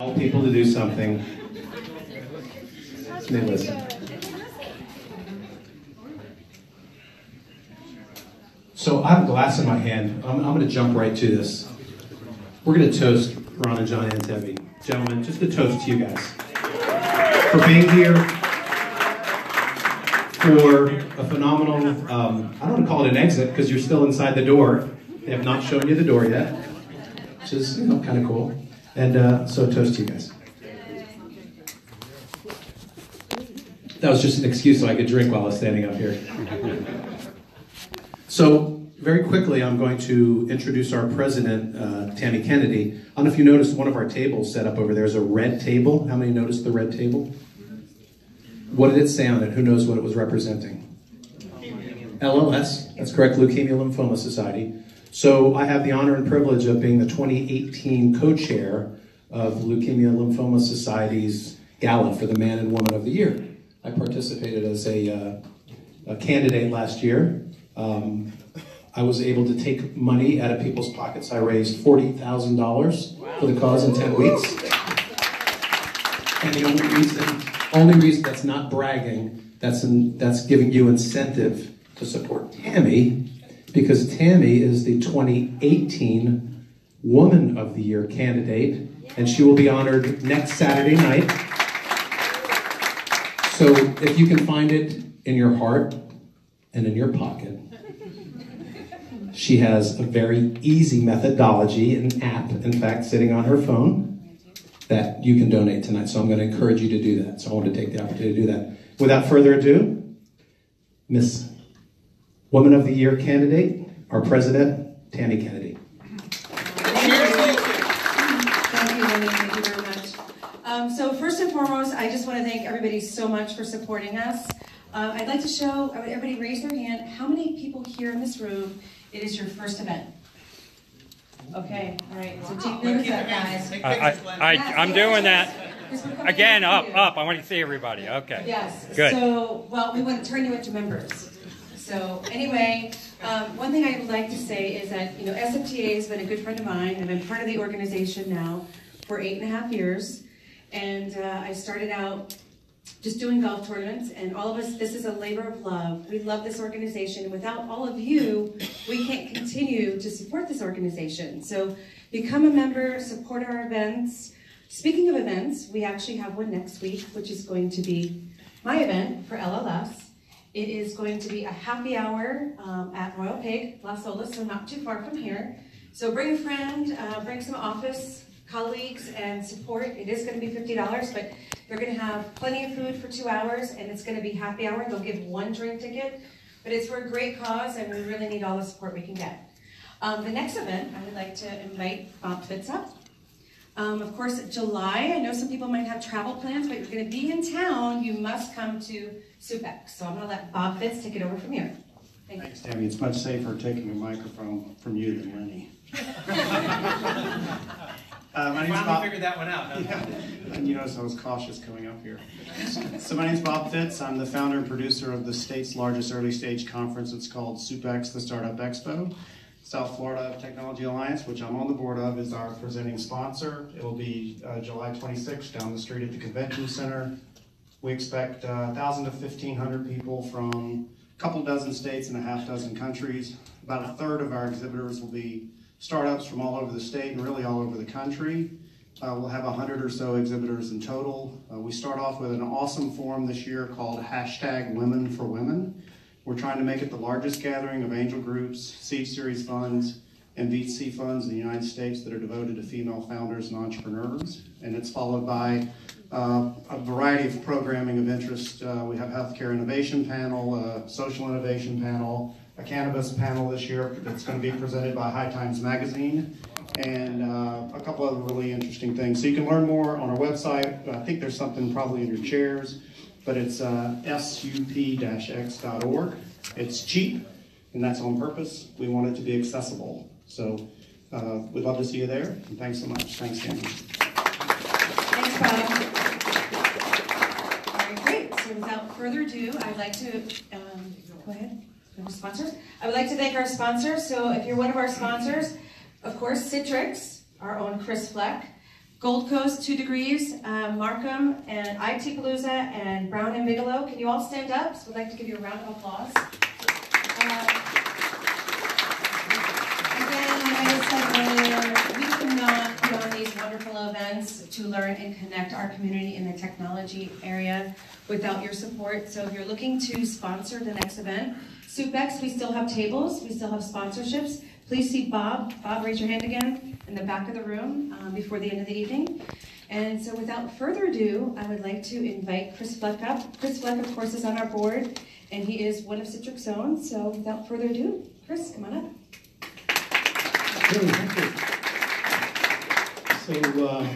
Tell people to do something. They listen. So I have a glass in my hand. I'm going to jump right to this. We're going to toast Ron and John and Debbie. Gentlemen, just a toast to you guys for being here, for a phenomenal, I don't want to call it an exit because you're still inside the door. They have not shown you the door yet, which is, kind of cool. And so toast to you guys. That was just an excuse so I could drink while I was standing up here. So very quickly, I'm going to introduce our president, Tammy Kennedy. I don't know if you noticed one of our tables set up over there is a red table. How many noticed the red table? What did it say on it? Who knows what it was representing? LLS, that's correct, Leukemia Lymphoma Society. So I have the honor and privilege of being the 2018 co-chair of Leukemia Lymphoma Society's Gala for the Man and Woman of the Year. I participated as a candidate last year. I was able to take money out of people's pockets. I raised $40,000 for the cause in 10 weeks. And the only reason that's not bragging, that's giving you incentive to support Tammy, because Tammy is the 2018 Woman of the Year candidate, and she will be honored next Saturday night. So if you can find it in your heart and in your pocket, she has a very easy methodology, an app, in fact, sitting on her phone that you can donate tonight. So I'm going to encourage you to do that. So I want to take the opportunity to do that. Without further ado, Miss Woman of the Year candidate, our president, Tammy Kennedy. Thank you, Winnie. Thank you very much. So first and foremost, I just want to thank everybody so much for supporting us. I'd like to show, everybody raise their hand, how many people here in this room, it is your first event? Okay, all right, so take notice of that, guys. I'm doing that. Again, up. I want to see everybody. Okay. Yes. Good. So, well, we want to turn you into members. So, anyway, one thing I would like to say is that, SFTA has been a good friend of mine. I've been part of the organization now for 8.5 years. And I started out just doing golf tournaments, and all of us, this is a labor of love. We love this organization, and without all of you, we can't continue to support this organization. So become a member, support our events. Speaking of events, we actually have one next week, which is going to be my event for LLS. It is going to be a happy hour at Royal Pig, Las Olas, so not too far from here. So bring a friend, bring some office colleagues and support. It is going to be $50, but they're going to have plenty of food for 2 hours, and it's going to be happy hour. They'll give one drink ticket, but it's for a great cause, and we really need all the support we can get. The next event, I would like to invite Bob Fitz up. Of course, July, I know some people might have travel plans, but if you're going to be in town, you must come to SUPEX. So I'm going to let Bob Fitz take it over from here. Thanks, Tammy. It's much safer taking a microphone from you than Lenny. My name's Bob. Figured that one out. Huh? Yeah. And you notice I was cautious coming up here. So my name's Bob Fitz. I'm the founder and producer of the state's largest early stage conference. It's called SUPEX, the Startup Expo. South Florida Technology Alliance, which I'm on the board of, is our presenting sponsor. It will be July 26th down the street at the Convention Center. We expect 1,000 to 1,500 people from a couple dozen states and a half dozen countries. About a third of our exhibitors will be startups from all over the state and really all over the country. We'll have 100 or so exhibitors in total. We start off with an awesome forum this year called #WomenForWomen. We're trying to make it the largest gathering of angel groups, seed series funds, and VC funds in the United States that are devoted to female founders and entrepreneurs. And it's followed by a variety of programming of interest. We have a healthcare innovation panel, a social innovation panel, a cannabis panel this year that's going to be presented by High Times Magazine, and a couple other really interesting things. So you can learn more on our website. I think there's something probably in your chairs, but it's sup-x.org. It's cheap, and that's on purpose. We want it to be accessible. So we'd love to see you there, and thanks so much. Thanks, Tammy. Thanks, Bob. All right, great. So without further ado, I'd like to, go ahead. Our sponsors. I would like to thank our sponsors. So if you're one of our sponsors, of course, Citrix, our own Chris Fleck, Gold Coast, 2 Degrees, Markham, and IT Palooza, and Brown and Bigelow. Can you all stand up? So we'd like to give you a round of applause. Again, like I said earlier, we cannot put on these wonderful events to learn and connect our community in the technology area without your support. So if you're looking to sponsor the next event, SUPEX, we still have tables, we still have sponsorships. Please see Bob. Bob, raise your hand again in the back of the room before the end of the evening. And so without further ado, I would like to invite Chris Fleck up. Chris Fleck, of course, is on our board, and he is one of Citrix's own. So without further ado, Chris, come on up. Thank you. So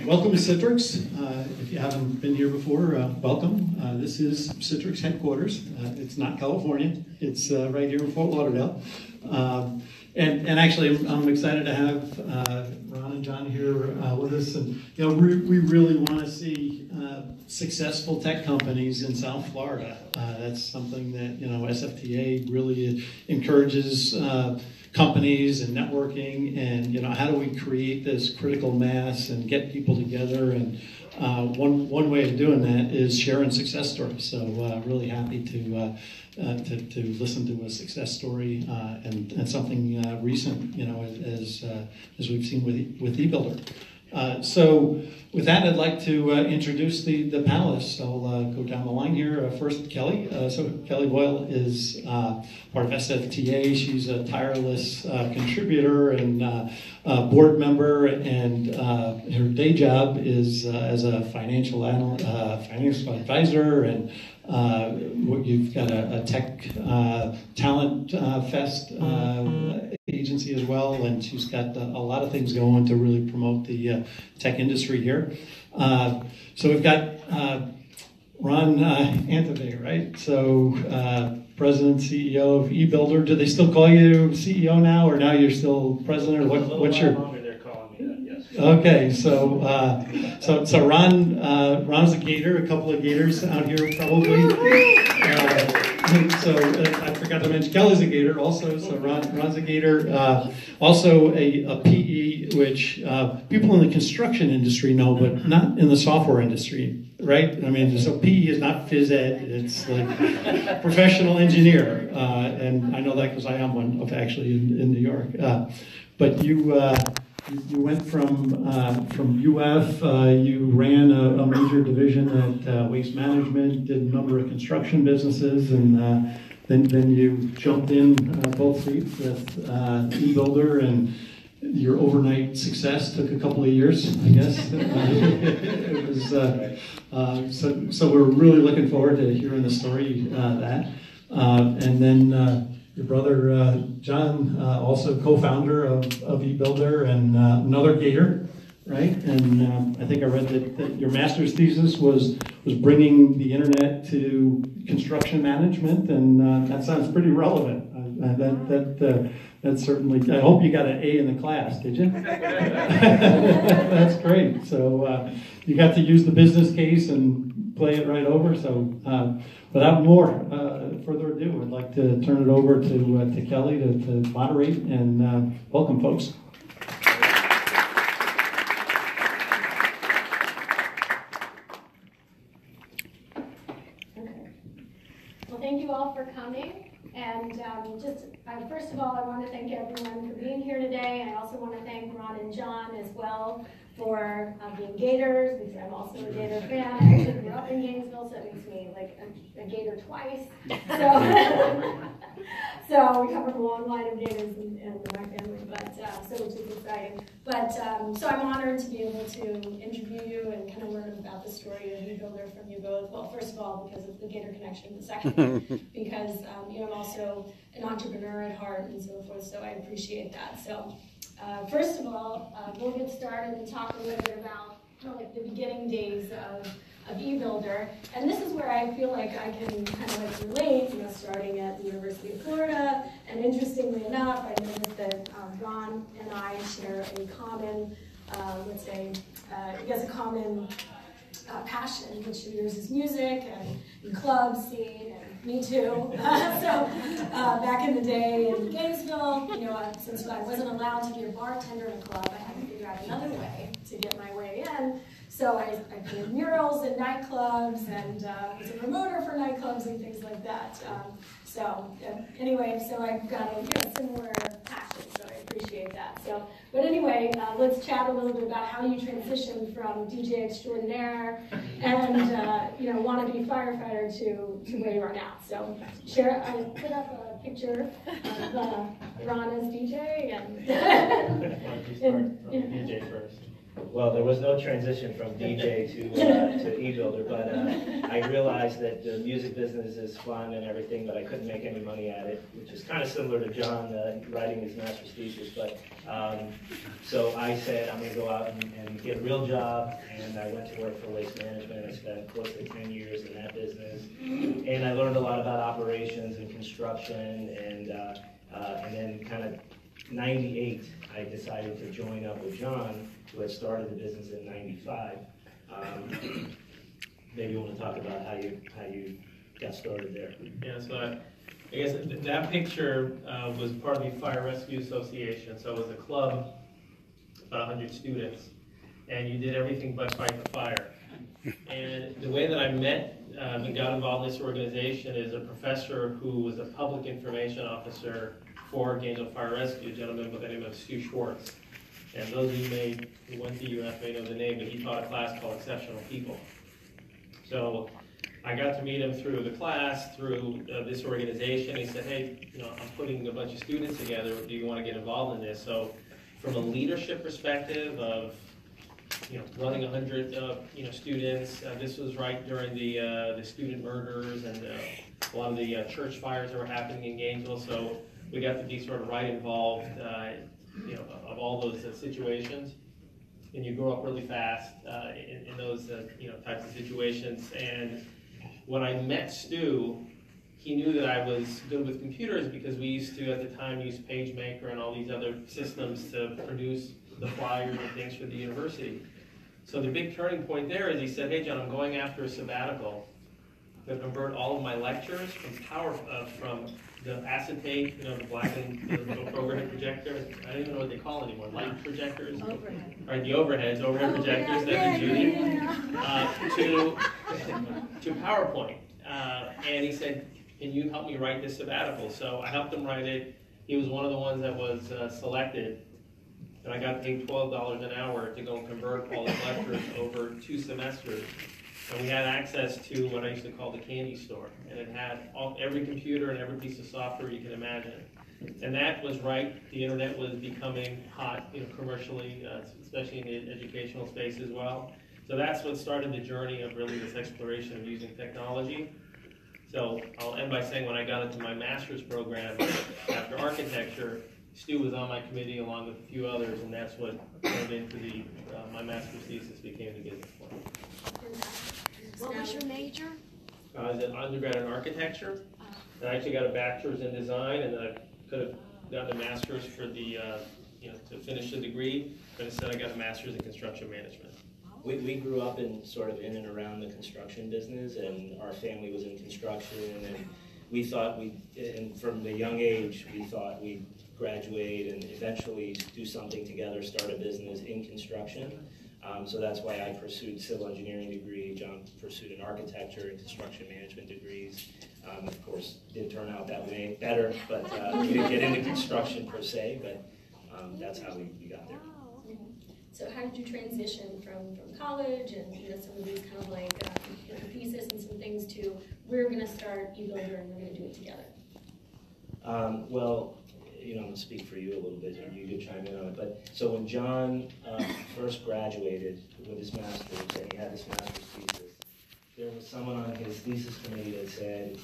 welcome to Citrix. If you haven't been here before, welcome. This is Citrix headquarters. It's not California. It's right here in Fort Lauderdale. And actually, I'm excited to have Ron and John here with us. And you know, we really want to see successful tech companies in South Florida. That's something that SFTA really encourages. Companies and networking, and how do we create this critical mass and get people together? And one way of doing that is sharing success stories. So really happy to listen to a success story and something recent, as we've seen with eBuilder. So with that, I'd like to introduce the panelists. I'll go down the line here. First, Kelly. So Kelly Boyle is part of SFTA. She's a tireless contributor and board member, and her day job is as a financial advisor, and you've got a tech talent fest agency as well, and she's got a lot of things going to really promote the tech industry here. So we've got Ron Antevay, right? So President, CEO of eBuilder. Do they still call you CEO now, or now you're still president? Or what's your? Longer they're calling me that, yes. Okay, so Ron's a Gator. A couple of Gators out here probably. So I forgot to mention Kelly's a Gator also. So Ron's a Gator. Also a PE, which people in the construction industry know, but not in the software industry. Right? I mean, so PE is not phys ed, it's like professional engineer. And I know that because I am one of actually in New York. But you went from UF, you ran a major division at Waste Management, did a number of construction businesses, and then you jumped in both feet with eBuilder, and your overnight success took a couple of years, I guess. It was so we're really looking forward to hearing the story that, and then your brother John, also co-founder of eBuilder, and another Gator, right? And I think I read that your master's thesis was bringing the internet to construction management, and that sounds pretty relevant. That's certainly. I hope you got an A in the class. Did you? That's great. So you got to use the business case and play it right over. So without further ado, I'd like to turn it over to Kelly to moderate, and welcome, folks. Well, thank you all for coming. And first of all, I want to thank everyone for being here today. I also want to thank Ron and John as well for being Gators, because I'm also a Gator fan. I actually grew up in Gainesville, so it makes me like a Gator twice. So we come from a long line of Gators in my family, which is exciting. So I'm honored to be able to interview you and kind of learn about the story of eBuilder from you both. Well, first of all, because of the Gator connection, and second, because I'm also an entrepreneur at heart and so forth, so I appreciate that. So first of all, we'll get started and talk a little bit about like the beginning days of eBuilder, and this is where I feel like I can kind of like relate, starting at the University of Florida, and interestingly enough, I noticed that Ron and I share a common, a common passion, which yours is music and club scene, and me too. Back in the day in Gainesville, since I wasn't allowed to be a bartender in a club, I had to figure out another way to get my way in. So I painted murals in nightclubs and was a promoter for nightclubs and things like that. Anyway, so I've got a similar passion, so I appreciate that. But anyway, let's chat a little bit about how you transitioned from DJ extraordinaire and wannabe firefighter to where you are now. So I put up a picture of Ron as DJ and DJ first. Well, there was no transition from DJ to e-builder, but I realized that the music business is fun and everything, but I couldn't make any money at it, which is kind of similar to John writing his master's thesis. But so I said I'm going to go out and get a real job, and I went to work for Waste Management. I spent close to 10 years in that business, and I learned a lot about operations and construction, and then kind of 98, I decided to join up with John, who had started the business in 95. Maybe you want to talk about how you got started there. Yeah, so I guess that picture was part of the Fire Rescue Association. So it was a club, about 100 students, and you did everything but fight the fire. And the way that I met and got involved in this organization is a professor who was a public information officer for Gainesville Fire Rescue, a gentleman by the name of Stu Schwartz. And those of you who went to UF may know the name, but he taught a class called Exceptional People. So I got to meet him through the class, through this organization. He said, hey, I'm putting a bunch of students together. Do you want to get involved in this? So from a leadership perspective of running 100 students, this was right during the student murders and a lot of the church fires that were happening in Gainesville. So we got to be sort of right involved of all those situations, and you grow up really fast in those types of situations. And when I met Stu, he knew that I was good with computers because we used to at the time use PageMaker and all these other systems to produce the flyers and things for the university. So the big turning point there is he said, hey John, I'm going after a sabbatical to convert all of my lectures from the acetate, the black and the overhead projector. I don't even know what they call it anymore. Light projectors. Overhead. Right, the overhead projectors that Judy. To PowerPoint. And he said, can you help me write this sabbatical? So I helped him write it. He was one of the ones that was selected. And I got paid $12 an hour to go and convert all his lectures over 2 semesters. And we had access to what I used to call the candy store. And it had every computer and every piece of software you can imagine. And that was right. The internet was becoming hot, commercially, especially in the educational space as well. So that's what started the journey of really this exploration of using technology. So I'll end by saying when I got into my master's program after architecture, Stu was on my committee along with a few others, and that's what turned into my master's thesis became the business plan. What was your major? I was an undergrad in architecture. I actually got a bachelor's in design, and then I could have gotten a master's for the, to finish the degree, but instead I got a master's in construction management. We grew up in and around the construction business, and our family was in construction, and we thought and from the young age, we thought we'd graduate and eventually do something together, start a business in construction. So that's why I pursued civil engineering degree. John pursued an architecture and construction management degrees. Of course, didn't turn out that way better, but we didn't get into construction per se, but that's how we got there. So how did you transition from college and some of these kind of like thesis and some things to we're going to start e-builder and we're going to do it together? Well, I'm going to speak for you a little bit, and you could chime in on it. But so when John first graduated with his master's, and he had his master's thesis, there was someone on his thesis committee that said,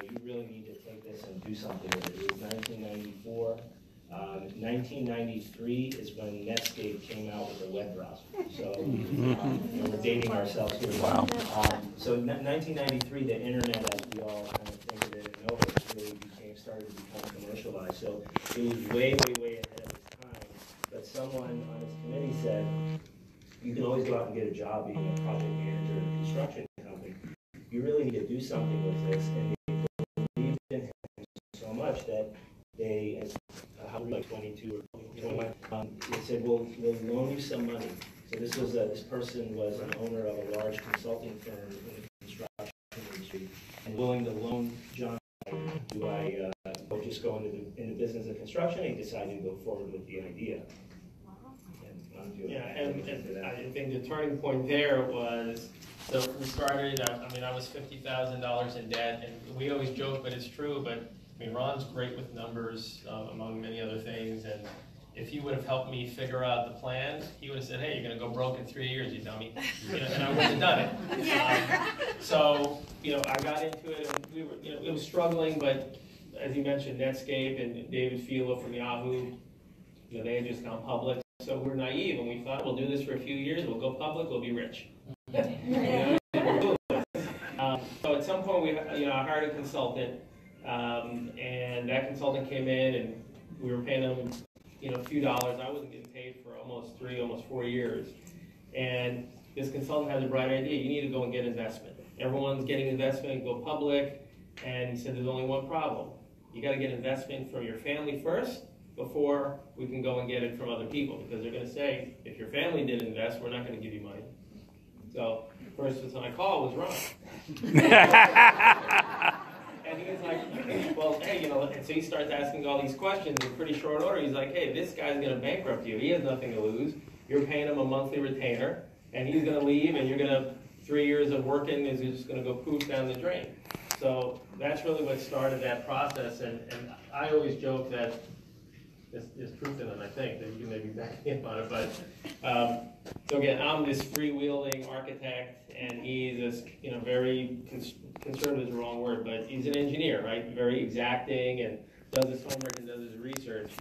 you really need to take this and do something with it. It was 1994. 1993 is when Netscape came out with a web browser. So we're dating ourselves here. Wow. So 1993, the internet, as we all kind of think of it and know it, really started to become commercialized. So it was way, way, way ahead of its time. But someone on his committee said, you can always go out and get a job being a project manager in a construction company. You really need to do something with this. And they believed in him so much that they, like 22 or 21, they said, we'll loan you some money. So this was this person was an owner of a large consulting firm in the construction industry and willing to loan John. Do I just go into the business of construction? He decided to go forward with the idea. Yeah, and I think the turning point there was, so we started, I was $50,000 in debt, and we always joke, but it's true, but I mean, Ron's great with numbers, among many other things, and if he would have helped me figure out the plan, he would have said, hey, you're going to go broke in 3 years, you dummy, and I wouldn't have done it. So, I got into it, and we were, it was struggling, but as you mentioned, Netscape and David Filo from Yahoo, they had just gone public. So we're naive, and we thought we'll do this for a few years, we'll go public, we'll be rich. So at some point, I hired a consultant, and that consultant came in, and we were paying them, a few dollars. I wasn't getting paid for almost 4 years. And this consultant had a bright idea. You need to go and get investment. Everyone's getting investment, go public. And he said, there's only one problem. You got to get investment from your family first before we can go and get it from other people. Because they're going to say, if your family didn't invest, we're not going to give you money. So the first person I called was Ron. And he was like, well, hey, and so he starts asking all these questions in pretty short order. He's like, hey, this guy's going to bankrupt you. He has nothing to lose. You're paying him a monthly retainer, and he's going to leave, and you're going to, 3 years of working is just going to go poof down the drain. So that's really what started that process, and I always joke that there's proof in it, I think, that you can maybe back me up on it, but so again, I'm this freewheeling architect, and he's this, very conservative is the wrong word, but he's an engineer, right? Very exacting, and does his homework and does his research.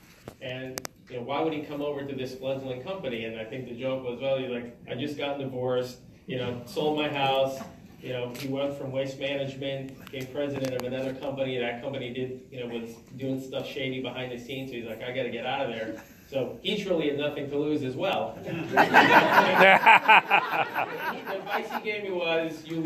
And why would he come over to this fledgling company? And I think the joke was, well, he's like, I just got divorced, sold my house. He went from waste management, became president of another company. That company was doing stuff shady behind the scenes. So he's like, I got to get out of there. So he truly had nothing to lose as well. The advice he gave me was, you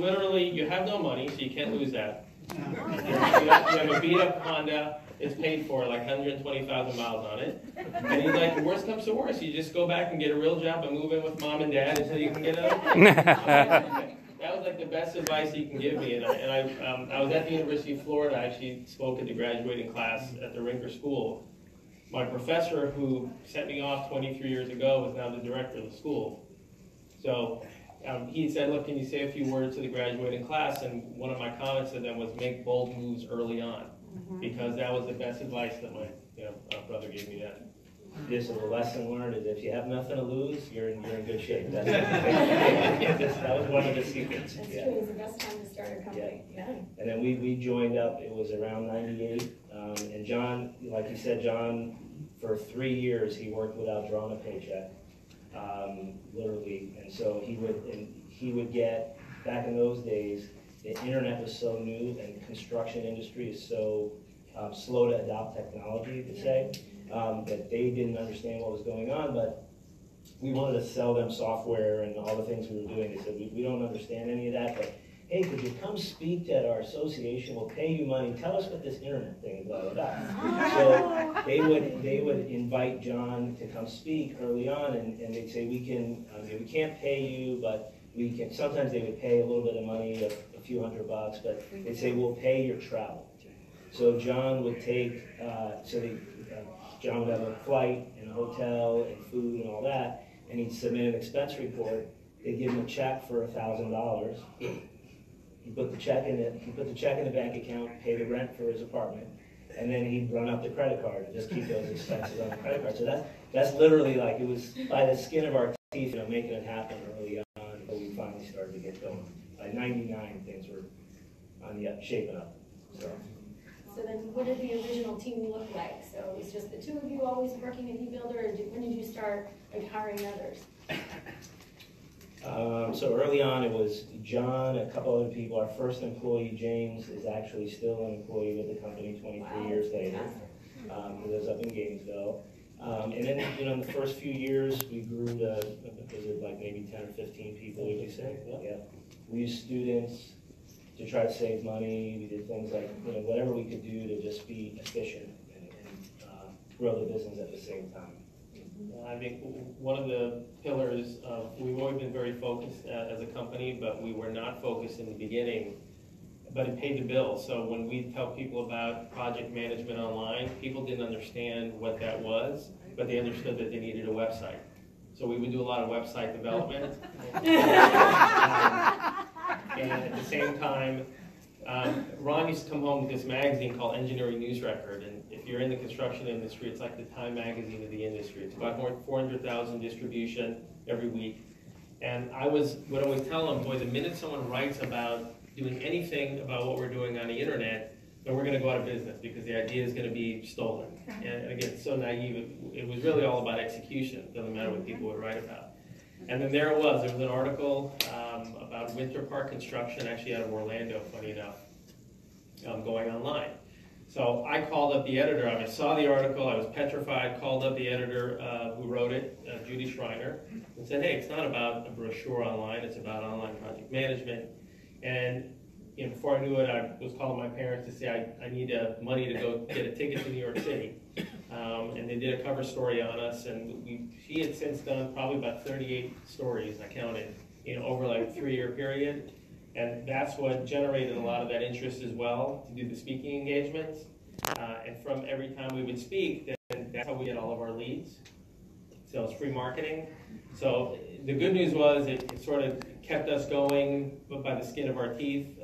have no money, so you can't lose that. You have a beat up Honda. It's paid for, like 120,000 miles on it. And he's like, the worst comes to worst, you just go back and get a real job and move in with mom and dad until you can get another place. That was like the best advice he can give me. And I was at the University of Florida. I actually spoke at the graduating class at the Rinker School. My professor, who sent me off 23 years ago, is now the director of the school. So he said, look, can you say a few words to the graduating class? And one of my comments to them was, make bold moves early on. Because that was the best advice that my brother gave me then. This is a lesson learned, is if you have nothing to lose, you're in good shape. That was one of the secrets. That's true. It's the best time to start a company. Yeah. And then we joined up, it was around 98. And John, like you said, John, for 3 years, he worked without drawing a paycheck, literally. And so he would get, back in those days, the internet was so new and construction industry is so slow to adopt technology, to say, that they didn't understand what was going on, but we wanted to sell them software and all the things we were doing. They said, we don't understand any of that, but hey, could you come speak at our association? We'll pay you money. Tell us what this internet thing is all about. So they would invite John to come speak early on, and they'd say, we can't pay you, but we can. Sometimes they would pay a little bit of money, a few $100, but they'd say, we'll pay your travel. So John would take, John would have a flight and a hotel and food and all that, and he'd submit an expense report. They'd give him a check for $1,000. He put the check in the bank account, pay the rent for his apartment, and then he'd run up the credit card and just keep those expenses on the credit card. So that's literally like, it was by the skin of our teeth, making it happen early on, but we finally started to get going. By 99, things were on the shaping up. So then what did the original team look like? So it was just the two of you always working at eBuilder, or when did you start hiring others? So early on, it was John, a couple other people. Our first employee, James, is actually still an employee with the company 23 years later. He lives up in Gainesville. And then, in the first few years, we grew to, was it like maybe 10 or 15 people, would you say? Yeah. We used students to try to save money. We did things like, whatever we could do to just be efficient and grow the business at the same time. I think one of the pillars of, we've always been very focused as a company, but we were not focused in the beginning, but it paid the bill. So when we tell people about project management online, people didn't understand what that was, but they understood that they needed a website. So we would do a lot of website development. And at the same time, Ron used to come home with this magazine called Engineering News Record, and if you're in the construction industry, it's like the Time magazine of the industry. It's about 400,000 distribution every week. And I would always tell them, boy, the minute someone writes about doing anything about what we're doing on the internet, then we're going to go out of business because the idea is going to be stolen. And again, it's so naive. It was really all about execution. It doesn't matter what people would write about. And then there was an article about winter park construction, actually out of Orlando, funny enough, going online. So I called up the editor. I saw the article, I was petrified, called up the editor who wrote it, Judy Schreiner, and said, hey, it's not about a brochure online, it's about online project management. And before I knew it, I was calling my parents to say I need money to go get a ticket to New York City. And they did a cover story on us, and she had since done probably about 38 stories, I counted, over like a 3-year period. And that's what generated a lot of that interest as well, to do the speaking engagements. And from every time we would speak, then that's how we get all of our leads. So it's free marketing. So the good news was it sort of kept us going by the skin of our teeth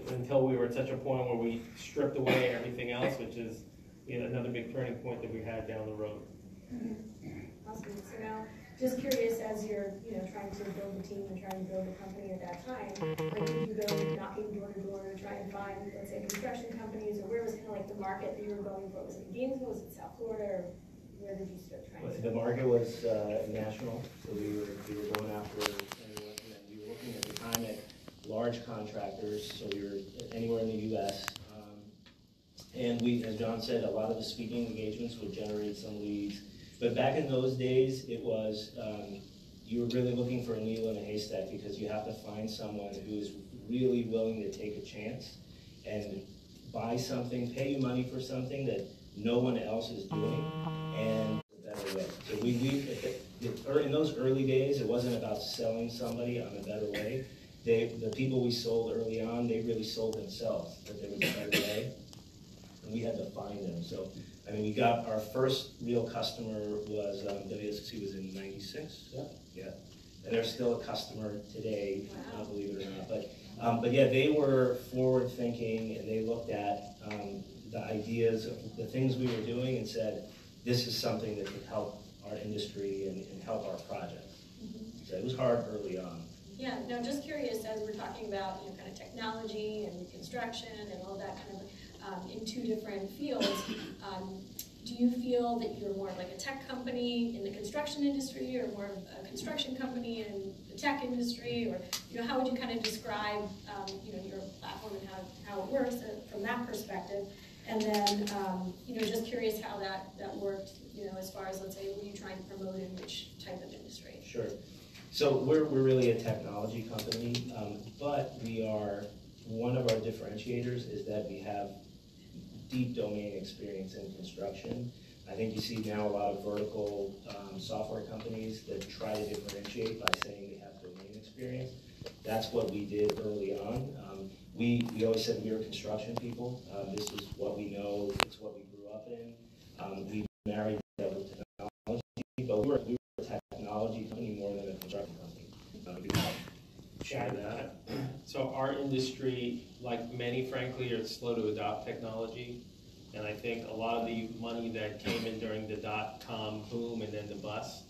until we were at such a point where we stripped away everything else, which is another big turning point that we had down the road. Awesome. So now, just curious, as you're trying to build a team and trying to build a company at that time, like did you go knocking door to door to try and find, let's say, construction companies, or where was kind of like the market that you were going for? Was it Gainesville? Was it South Florida? Or where did you start trying? The market was national, so we were going after anyone, and we were looking at the time at large contractors, so we were anywhere in the U.S. And we, as John said, a lot of the speaking engagements would generate some leads. But back in those days, it was, you were really looking for a needle in a haystack because you have to find someone who's really willing to take a chance and buy something, pay you money for something that no one else is doing, and a better way. So in those early days, it wasn't about selling somebody on a better way. The people we sold early on, they really sold themselves, that there was a better way. And we had to find them. So, I mean, we got our first real customer was WSC was in '96. Yeah. And they're still a customer today, believe it or not. But yeah, they were forward thinking, and they looked at the ideas of the things we were doing and said, this is something that could help our industry and help our projects. So it was hard early on. Yeah. Now, just curious, as we're talking about kind of technology and construction and all that kind of. In two different fields, do you feel that you're more of like a tech company in the construction industry, or more of a construction company in the tech industry, or how would you kind of describe your platform and how it works from that perspective? And then just curious how that worked, as far as, let's say, were you trying to promote in which type of industry? Sure. So we're really a technology company, but we are, one of our differentiators is that we have deep domain experience in construction. I think you see now a lot of vertical software companies that try to differentiate by saying they have domain experience. That's what we did early on. We always said we were construction people. This is what we know. It's what we grew up in. We married that with technology, but we were a technology company more than a construction company. Share that. So our industry, like many, frankly, are slow to adopt technology. And I think a lot of the money that came in during the dot-com boom and then the bust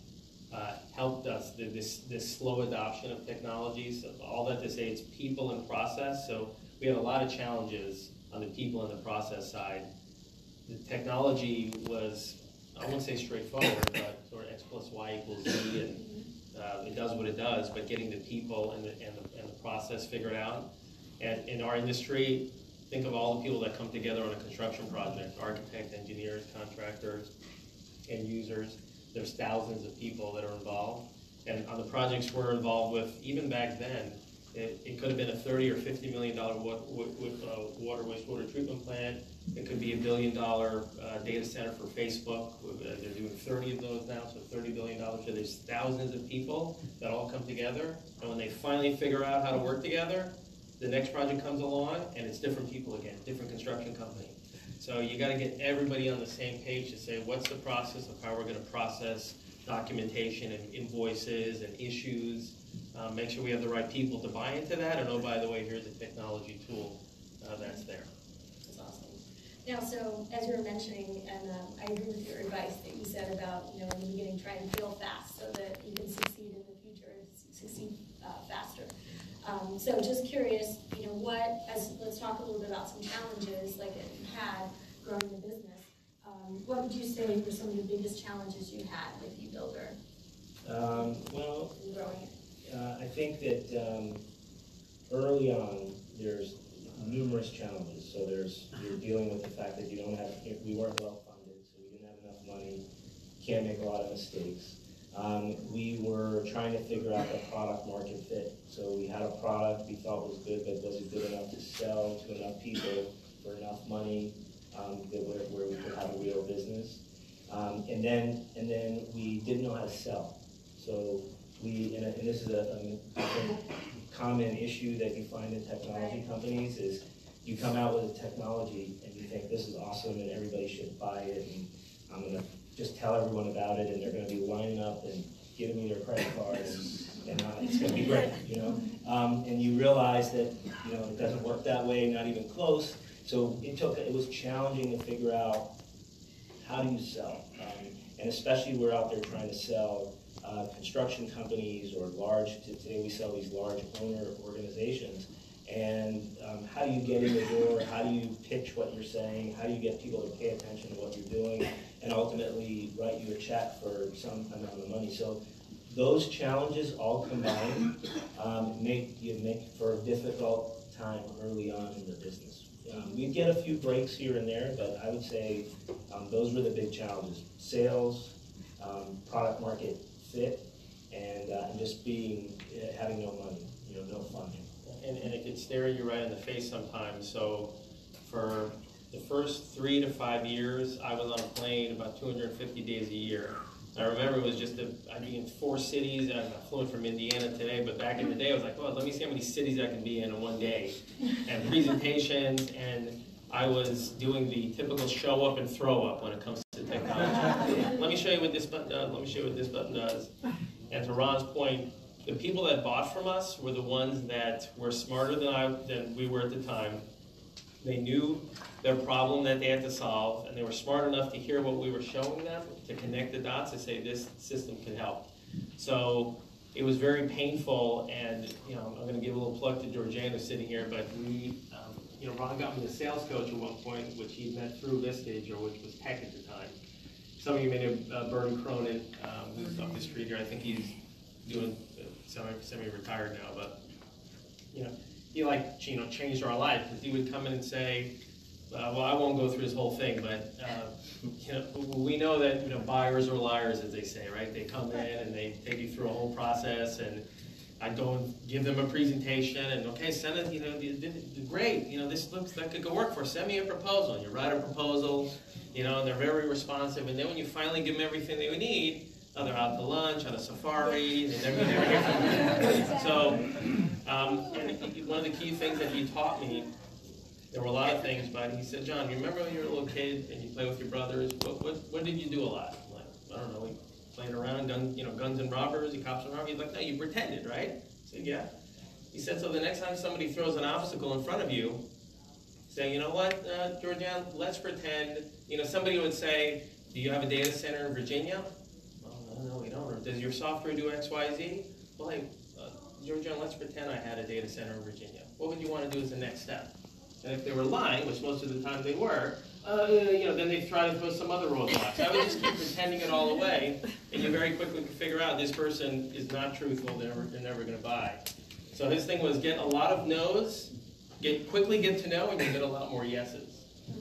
helped us, this slow adoption of technologies. So all that to say, it's people and process. So we had a lot of challenges on the people and the process side. The technology was, I won't say straightforward, but sort of X plus Y equals Z, and it does what it does, but getting the people and the process figured out. And in our industry, think of all the people that come together on a construction project: architects, engineers, contractors, end users. There's thousands of people that are involved. And on the projects we're involved with, even back then, It could have been a $30 or $50 million water wastewater treatment plant. It could be $1 billion data center for Facebook. They're doing 30 of those now, so $30 billion. So there's thousands of people that all come together, and when they finally figure out how to work together, the next project comes along, and it's different people again, different construction company. So you got to get everybody on the same page to say, what's the process of how we're going to process documentation and invoices and issues, make sure we have the right people to buy into that, and oh, by the way, here's a technology tool that's there. That's awesome. Now, so as you were mentioning, and I agree with your advice that you said about, in the beginning, try and fail fast so that you can succeed in the future, succeed faster. So just curious, let's talk a little bit about some challenges like that you had growing the business. What would you say were some of the biggest challenges you had with eBuilder? Well, in growing it? I think that early on, there's numerous challenges. So you're dealing with the fact that we weren't well funded, so we didn't have enough money, can't make a lot of mistakes. We were trying to figure out the product market fit. So we had a product we thought was good, but was it good enough to sell to enough people for enough money where we could have a real business? And then we didn't know how to sell. So and this is a common issue that you find in technology companies is you come out with a technology and you think this is awesome and everybody should buy it, and I'm going to just tell everyone about it, and they're going to be lining up and giving me their credit cards, and it's going to be great, and you realize that it doesn't work that way, not even close. So it was challenging to figure out how do you sell, and especially we're out there trying to sell construction companies or today we sell these large owner organizations, and how do you get in the door, how do you pitch what you're saying, how do you get people to pay attention to what you're doing, and ultimately write you a check for some amount of money. So those challenges all combined make for a difficult time early on in the business. We get a few breaks here and there, but I would say those were the big challenges: sales, product market fit, and just having no money, no funding. And it could stare at you right in the face sometimes. So for the first 3 to 5 years, I was on a plane about 250 days a year. I remember it was I'd be in 4 cities. I'm fluent from Indiana today, but back in the day, I was like, well, let me see how many cities I can be in one day. And presentations, and I was doing the typical show up and throw up when it comes to technology. Let me show you what this button does. Let me show you what this button does. And to Ron's point, the people that bought from us were the ones that were smarter than we were at the time. They knew their problem that they had to solve, and they were smart enough to hear what we were showing them, to connect the dots and say this system can help. So it was very painful, and I'm going to give a little plug to Georgiana sitting here, but Ron got me a sales coach at one point, which he met through Vistage, or which was Tech at the time. Some of you may know Bernie Cronin, who's up the street here. I think he's doing semi-retired now, but he changed our life, because he would come in and say, well, I won't go through this whole thing, but we know that buyers are liars, as they say, right? They come in and they take you through a whole process, and I'd go and give them a presentation, and okay, send it, great, this looks like it could work for us. Send me a proposal. And you write a proposal, and they're very responsive, and then when you finally give them everything they would need, they're out to lunch, on a safari, they never hear from them. So, one of the key things that he taught me, there were a lot of things, but he said, John, you remember when you were a little kid and you played with your brothers? What did you do a lot? I'm like, I don't know, we played around, guns and robbers, cops and robbers. He's like, no, you pretended, right? I said, yeah. He said, so the next time somebody throws an obstacle in front of you, say, you know what, Georgiana, let's pretend, somebody would say, do you have a data center in Virginia? No, we don't. Or does your software do X, Y, Z? Well, hey, Georgiana, let's pretend I had a data center in Virginia. What would you want to do as the next step? And if they were lying, which most of the time they were, then they try to throw some other roadblocks. I would just keep pretending it all away, and you very quickly figure out this person is not truthful. They're never going to buy. So his thing was get a lot of no's, quickly get to know, and you get a lot more yeses.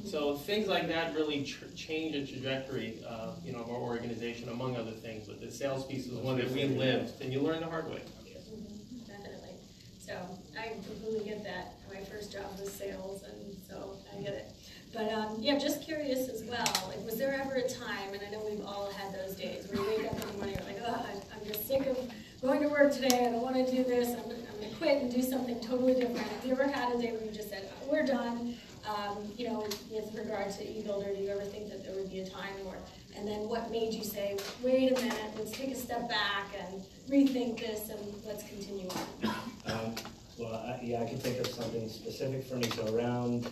So things like that really change the trajectory of our organization, among other things. But the sales piece is one that we lived, and you learn the hard way. Definitely. So I completely get that. My first job was sales, and so I get it. But yeah, just curious as well, like, was there ever a time, and I know we've all had those days, where you wake up in the morning, you're like, oh, I'm just sick of going to work today, I don't want to do this, I'm going to quit and do something totally different. Have you ever had a day where you just said, oh, we're done? You know, with regard to eBuilder, do you ever think that there would be a time where, and then what made you say, wait a minute, let's take a step back and rethink this and let's continue on? Well, yeah, I can think of something specific for me. So around,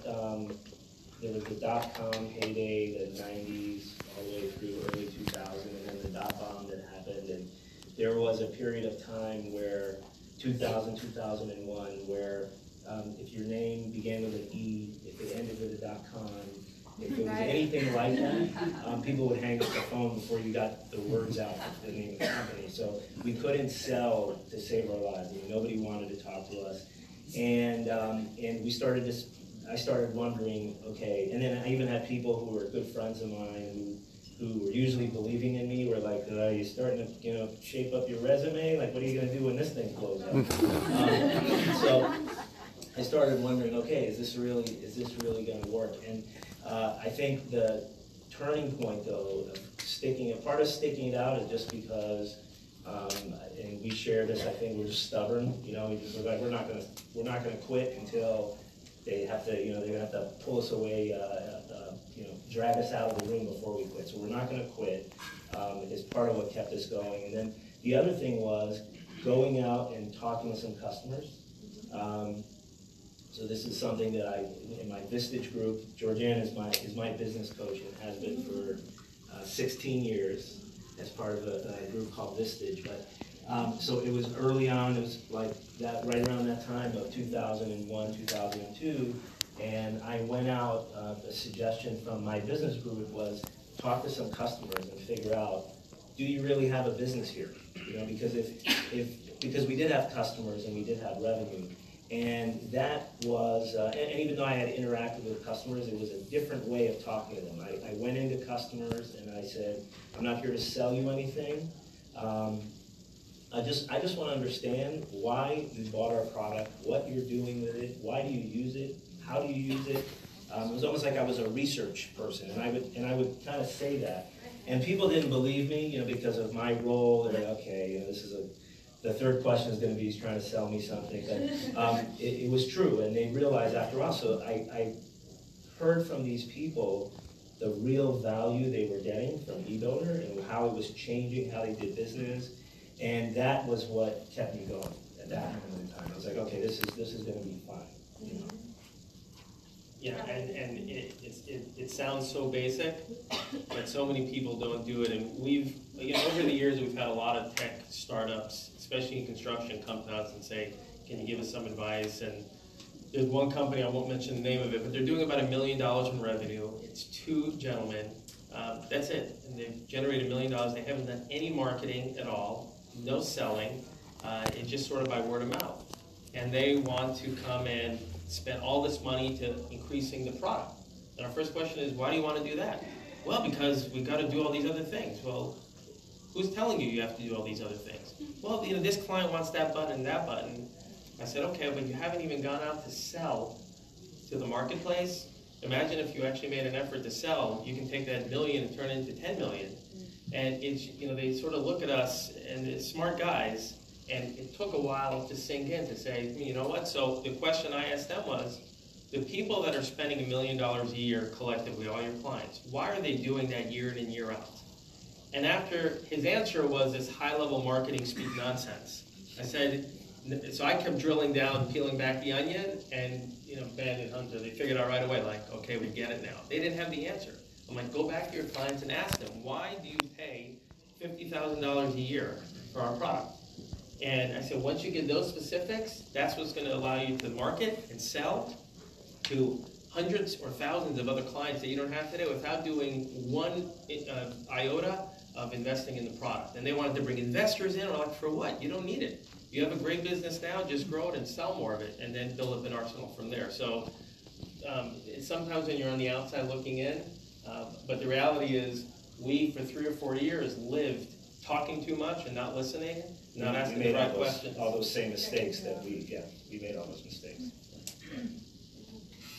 there was the dot-com heyday, the 90s, all the way through early 2000, and then the dot-bomb that happened. And there was a period of time where, 2000, 2001, where if your name began with an E, if it ended with a .com, if it was anything like that, people would hang up the phone before you got the words out, the name of the company. So we couldn't sell to save our lives. I mean, nobody wanted to talk to us. And we started this, I started wondering, okay, and then I even had people who were good friends of mine who were usually believing in me, were like, are you starting to, you know, shape up your resume? Like, what are you gonna do when this thing blows up? So I started wondering, okay, is this really gonna work? And I think the turning point, though, of part of sticking it out is just because, and we share this, I think we're just stubborn, you know, we're like, we're not gonna quit until they have to, you know, they're gonna have to pull us away, you know, drag us out of the room before we quit. So we're not gonna quit, is part of what kept us going. And then the other thing was going out and talking to some customers. So this is something that in my Vistage group, Georgianne is my business coach and has been for 16 years as part of a group called Vistage. But so it was early on, it was like that, right around that time of 2001, 2002, and I went out, a suggestion from my business group was talk to some customers and figure out, do you really have a business here? You know, because because we did have customers and we did have revenue. And that was, and even though I had interacted with customers, it was a different way of talking to them. I went into customers and I said, I'm not here to sell you anything. I just want to understand why you bought our product, what you're doing with it, why do you use it, how do you use it. It was almost like I was a research person, and I would kind of say that. And people didn't believe me, you know, because of my role. They're like, okay, you know, this is the third question is going to be, he's trying to sell me something. But it was true, and they realized after a while. So I heard from these people the real value they were getting from eBuilder and how it was changing how they did business, and that was what kept me going at that moment in time. I was like, okay, this is going to be fun. You know? Yeah, and it sounds so basic, but so many people don't do it. And we've, you know, over the years, we've had a lot of tech startups, especially in construction, come to us and say, can you give us some advice? And there's one company, I won't mention the name of it, but they're doing about $1 million in revenue. It's two gentlemen. That's it. And they've generated $1 million. They haven't done any marketing at all, no selling. It's just sort of by word of mouth. And they want to come and spend all this money to increasing the product. And our first question is, why do you want to do that? Well, because we've got to do all these other things. Well, who's telling you have to do all these other things? Well, you know, this client wants that button and that button. I said, okay, but you haven't even gone out to sell to the marketplace. Imagine if you actually made an effort to sell, you can take that $1 million and turn it into 10 million. And it's, you know, they sort of look at us, and they're smart guys, and it took a while to sink in to say, you know what? So the question I asked them was, the people that are spending $1 million a year collectively, all your clients, why are they doing that year in and year out? And after his answer was this high-level marketing speak nonsense. I said, so I kept drilling down, peeling back the onion, and you know, Ben and Hunter, they figured out right away, like, okay, we get it now. They didn't have the answer. I'm like, go back to your clients and ask them, why do you pay $50,000 a year for our product? And I said, once you get those specifics, that's what's going to allow you to market and sell to hundreds or thousands of other clients that you don't have today without doing one iota of investing in the product. And they wanted to bring investors in. We're like, for what? You don't need it. You have a great business now, just grow it and sell more of it, and then build up an arsenal from there. So sometimes when you're on the outside looking in, but the reality is we, for 3 or 4 years, lived talking too much and not listening, not asking the right questions. All those same mistakes that we, yeah. we made all those mistakes.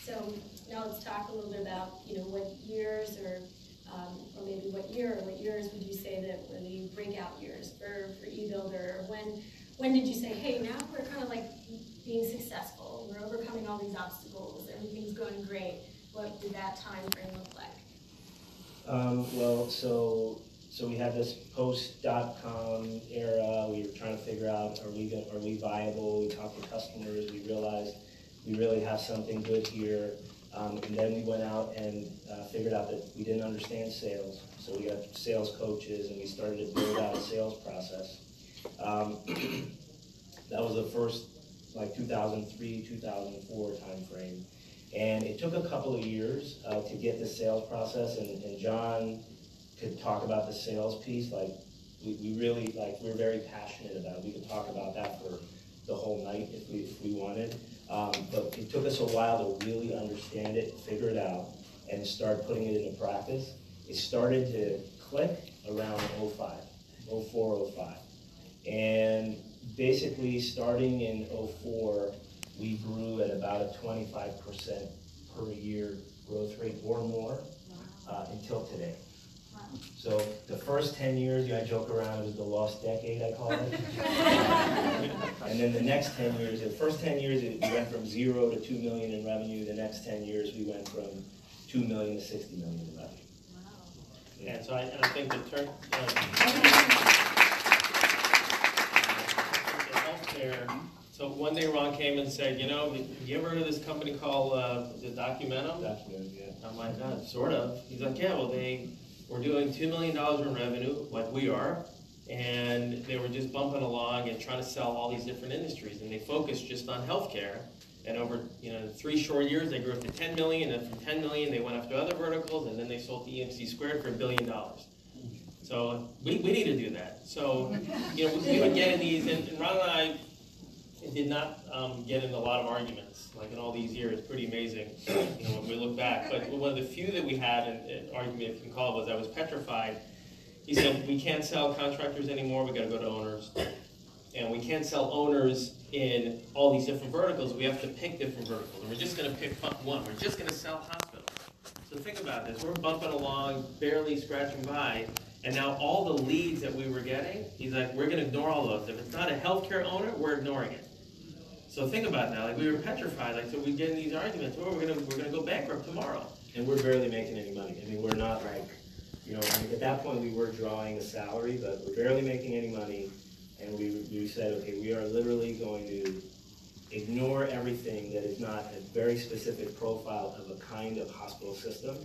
So now let's talk a little bit about, what years or maybe what year or what years would you say that were the breakout years for eBuilder? When did you say, hey, now we're kind of like being successful, we're overcoming all these obstacles, everything's going great? What did that time frame look like? So we had this post.com era. We were trying to figure out, are we viable? We talked to customers. We realized we really have something good here. And then we went out and figured out that we didn't understand sales. So we got sales coaches, and we started to build out a sales process. That was the first, like 2003, 2004 time frame. And it took a couple of years to get the sales process, and John could talk about the sales piece. Like we really, we're very passionate about it. We could talk about that for the whole night if we wanted. But it took us a while to really understand it, figure it out, and start putting it into practice. It started to click around 04, 05. And basically starting in 04, we grew at about a 25% per year growth rate or more until today. Wow. So the first 10 years, I joke around, it was the lost decade, I call it. And then the next 10 years, the first 10 years, we went from 0 to 2 million in revenue. The next 10 years, we went from 2 million to 60 million in revenue. Wow. Yeah, so I think the term, healthcare. So one day Ron came and said, have you ever heard of this company called the Documentum? Documentum, yeah. I'm like, sort of. He's like, yeah, well, we're doing $2 million in revenue, like we are, and they were just bumping along and trying to sell all these different industries, and they focused just on healthcare. And over 3 short years, they grew up to 10 million, and from 10 million, they went after other verticals, and then they sold to EMC Squared for $1 billion. So we need to do that. So we would get in these, and Ron and I did not get in a lot of arguments, like in all these years. Pretty amazing, when we look back. But one of the few that we had an argument, if you can call it, was I was petrified. He said, we can't sell contractors anymore, we got to go to owners. And we can't sell owners in all these different verticals, we have to pick different verticals. And we're just going to pick one, we're just going to sell hospitals. So think about this, we're bumping along, barely scratching by, and now all the leads that we were getting, he's like, we're going to ignore all those. If it's not a healthcare owner, we're ignoring it. So think about that. We were petrified. So we get in these arguments. Oh, we're gonna go bankrupt tomorrow. And we're barely making any money. I mean, we're not like, at that point we were drawing a salary, but we're barely making any money. And we said, okay, we are literally going to ignore everything that is not a very specific profile of a kind of hospital system,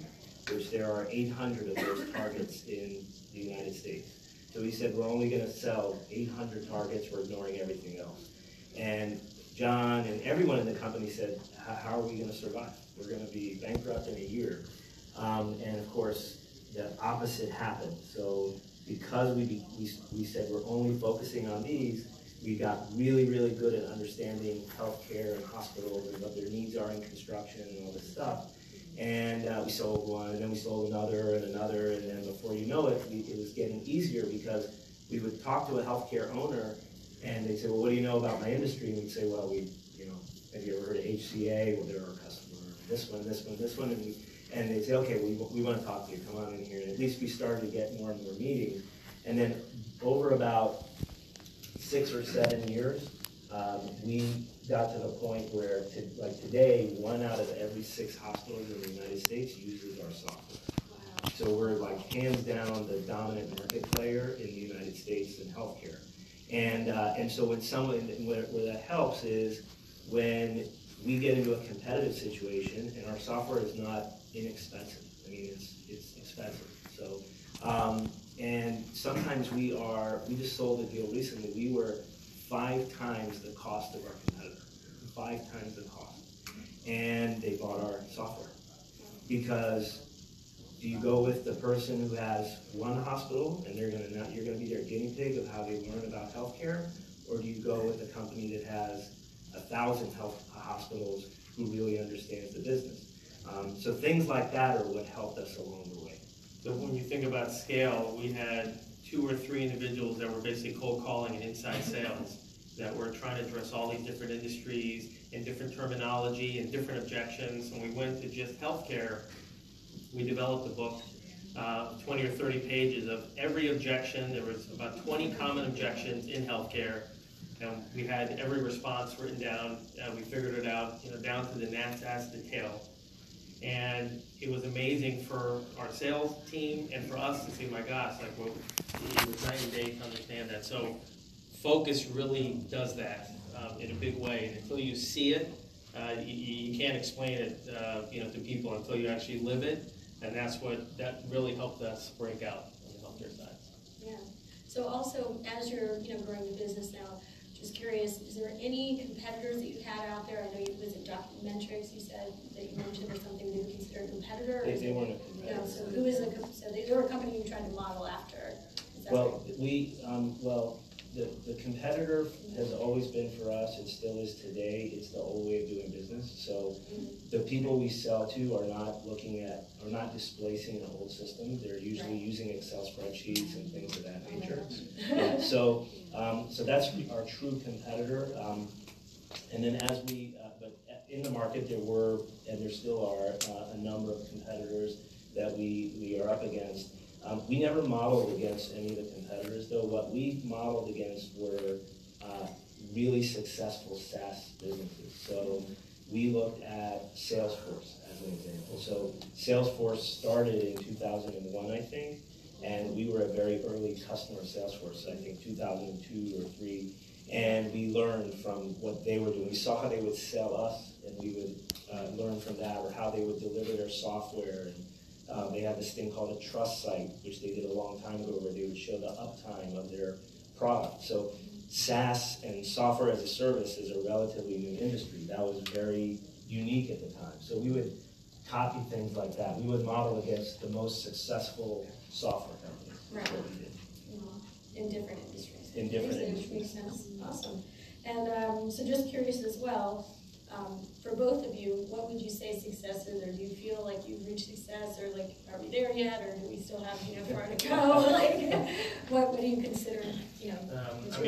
which there are 800 of those targets in the United States. So we said we're only going to sell 800 targets. We're ignoring everything else. And John and everyone in the company said, how are we going to survive? We're going to be bankrupt in a year. And of course, the opposite happened. So because we said we're only focusing on these, we got really, really good at understanding healthcare and hospitals and what their needs are in construction and all this stuff. And we sold one, and then we sold another, and then before you know it, it was getting easier because we would talk to a healthcare owner, and they'd say, well, what do you know about my industry? And we'd say, well, have you ever heard of HCA? Well, they're our customer. This one. And they'd say, okay, we want to talk to you. Come on in here. And at least we started to get more and more meetings. And then over about 6 or 7 years, we got to the point where, like today, 1 out of every 6 hospitals in the United States uses our software. Wow. So we're like hands down the dominant market player in the United States in healthcare. And so where that helps is when we get into a competitive situation and our software is not inexpensive. I mean, it's expensive. So, and sometimes we just sold a deal recently. We were 5 times the cost of our competitor, 5 times the cost. And they bought our software. Because do you go with the person who has 1 hospital and you're going to be their guinea pig of how they learn about healthcare, or do you go with a company that has 1,000 hospitals who really understands the business? So things like that are what helped us along the way. So when you think about scale, we had 2 or 3 individuals that were basically cold calling and inside sales. that were trying to address all these different industries and different terminology and different objections. And we went to just healthcare. We developed a book, 20 or 30 pages of every objection. There was about 20 common objections in healthcare. And we had every response written down. We figured it out, down to the gnat's ass detail. And it was amazing for our sales team and for us to see, my gosh, like, well, it was night and day to understand that. So focus really does that in a big way. And until you see it, you can't explain it, to people until you actually live it. And that really helped us break out on the healthcare side. Yeah. So also, as you're, growing the business now, just curious, is there any competitors that you had out there? I know you was at Documentrix. You said that you mentioned or something that you consider a competitor. They weren't a competitor. So who is they were a company you tried to model after. Well, the competitor has always been for us, it still is today, it's the old way of doing business. So the people we sell to are not displacing an old system. They're usually using Excel spreadsheets and things of that nature. Yeah, so that's our true competitor. And then but in the market there were, and there still are, a number of competitors that we are up against. We never modeled against any of the competitors, though. What we modeled against were really successful SaaS businesses. So we looked at Salesforce as an example. So Salesforce started in 2001, I think, and we were a very early customer of Salesforce, I think 2002 or 3, and we learned from what they were doing. We saw how they would sell us, and we would learn from that, or how they would deliver their software. And they had this thing called a trust site, which they did a long time ago, where they would show the uptime of their product. So SaaS and software as a service is a relatively new industry. That was very unique at the time. So we would copy things like that. We would model against the most successful software companies. Right. That's what we did. In different industries. In different industries. Makes sense. Awesome. And so just curious as well, for both of you, what would you say success is, or do you feel like you've reached success, or like, are we there yet, or do we still have far to go? Like, what do you consider?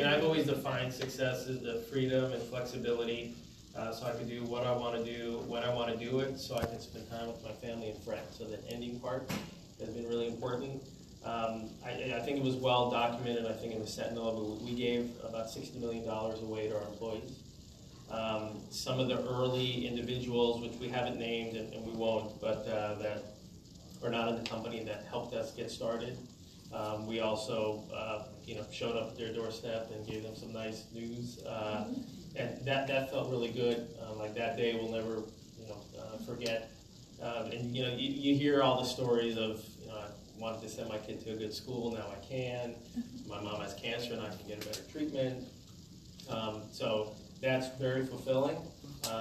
I've always defined success as the freedom and flexibility, so I can do what I want to do when I want to do it, so I can spend time with my family and friends. So the ending part has been really important. I think it was well documented. I think in the Sentinel, but we gave about $60 million away to our employees. Some of the early individuals, which we haven't named and we won't, but that are not in the company, that helped us get started. We also, showed up at their doorstep and gave them some nice news, and that felt really good. Like that day, we'll never, forget. And you hear all the stories of, I wanted to send my kid to a good school, now I can. My mom has cancer, and I can get a better treatment. So that's very fulfilling.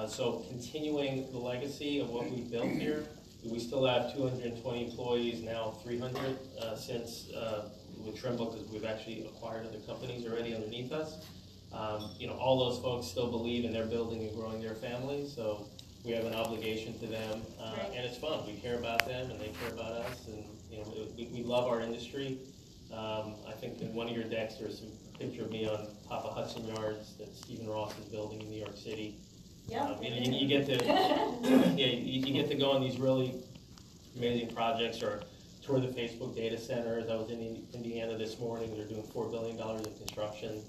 So continuing the legacy of what we built here. We still have 220 employees, now 300 since with Trimble, because we've actually acquired other companies already underneath us. All those folks still believe in their building and growing their families, so we have an obligation to them, and it's fun. We care about them, and they care about us, and we love our industry. I think in one of your decks there's some picture of me on top of Hudson Yards that Stephen Ross is building in New York City. Yeah. You get to you get to go on these really amazing projects, or tour the Facebook data centers. I was in Indiana this morning. They're doing $4 billion of construction,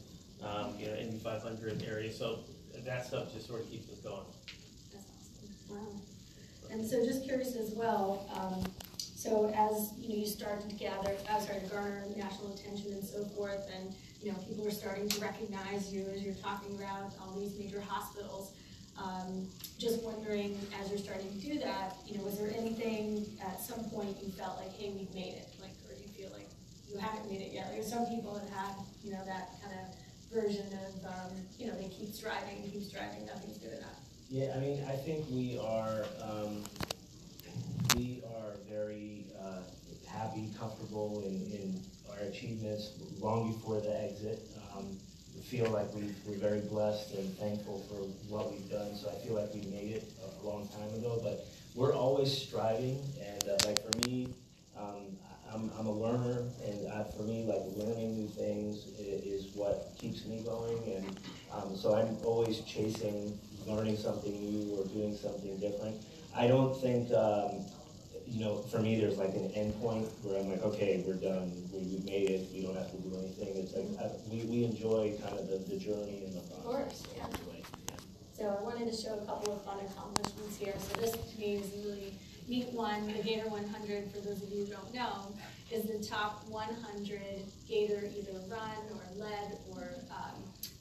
in 500 areas. So that stuff just sort of keeps us going. That's awesome. Wow. And so just curious as well. So as you started to garner national attention and so forth, and people were starting to recognize you as you're talking about all these major hospitals. Just wondering, as you're starting to do that, was there anything at some point you felt like, hey, we've made it, like, or do you feel like you haven't made it yet? Like some people have had, that kind of version of, they keep striving, nothing's good enough. Yeah, I think we are very happy, comfortable in our achievements long before the exit. We feel like we're very blessed and thankful for what we've done, so I feel like we made it a long time ago, but we're always striving, and like for me, I'm a learner, and for me, like learning new things is what keeps me going, and So I'm always chasing, learning something new or doing something different. I don't think, you know, for me there's like an end point where I'm like, okay, we're done, we made it, we don't have to do anything. It's like, we enjoy kind of the journey and the process. Of course, yeah. So I wanted to show a couple of fun accomplishments here. So this to me is a really neat one. The Gator 100, for those of you who don't know, is the top 100 Gator either run or led or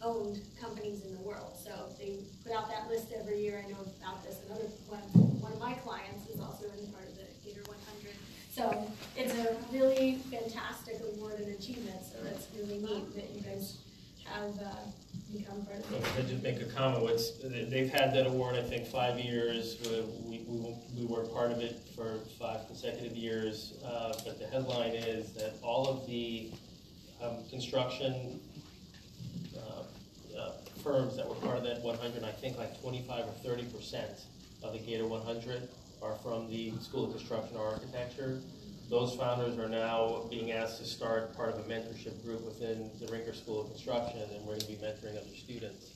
owned companies in the world. So they put out that list every year. I know about this. Another one of my clients is also in part of the Gator 100. So it's a really fantastic award and achievement. So that's really neat that you guys have become part of it. I just make a comment. They've had that award, I think, 5 years. We were part of it for 5 consecutive years. But the headline is that all of the construction firms that were part of that 100, I think like 25 or 30% of the Gator 100 are from the School of Construction or Architecture. Those founders are now being asked to start part of a mentorship group within the Rinker School of Construction, and we're going to be mentoring other students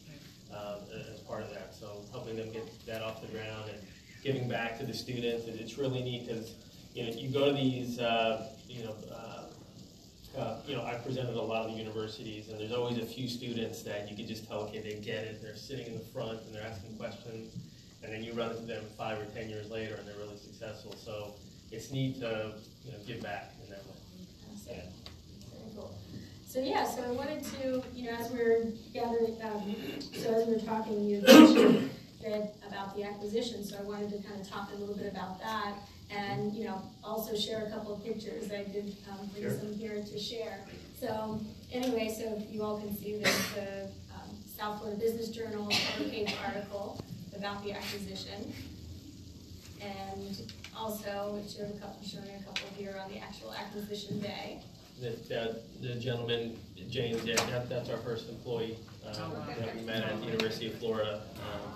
as part of that. So helping them get that off the ground and giving back to the students. And it's really neat because you go to these, I presented at a lot of the universities, and there's always a few students that you can just tell, okay, they get it. They're sitting in the front and they're asking questions, and then you run into them 5 or 10 years later, and they're really successful. So it's neat to give back in that way. Yeah. Very cool. So yeah, so I wanted to, as we're gathering, so as we were talking, you mentioned that about the acquisition. So I wanted to kind of talk a little bit about that, and also share a couple of pictures. I did bring some here to share. So anyway, so if you all can see, there's the South Florida Business Journal cover-page article about the acquisition. And also, showing a couple here on the actual acquisition day. The gentleman, James, that's our first employee that we met at the University of Florida,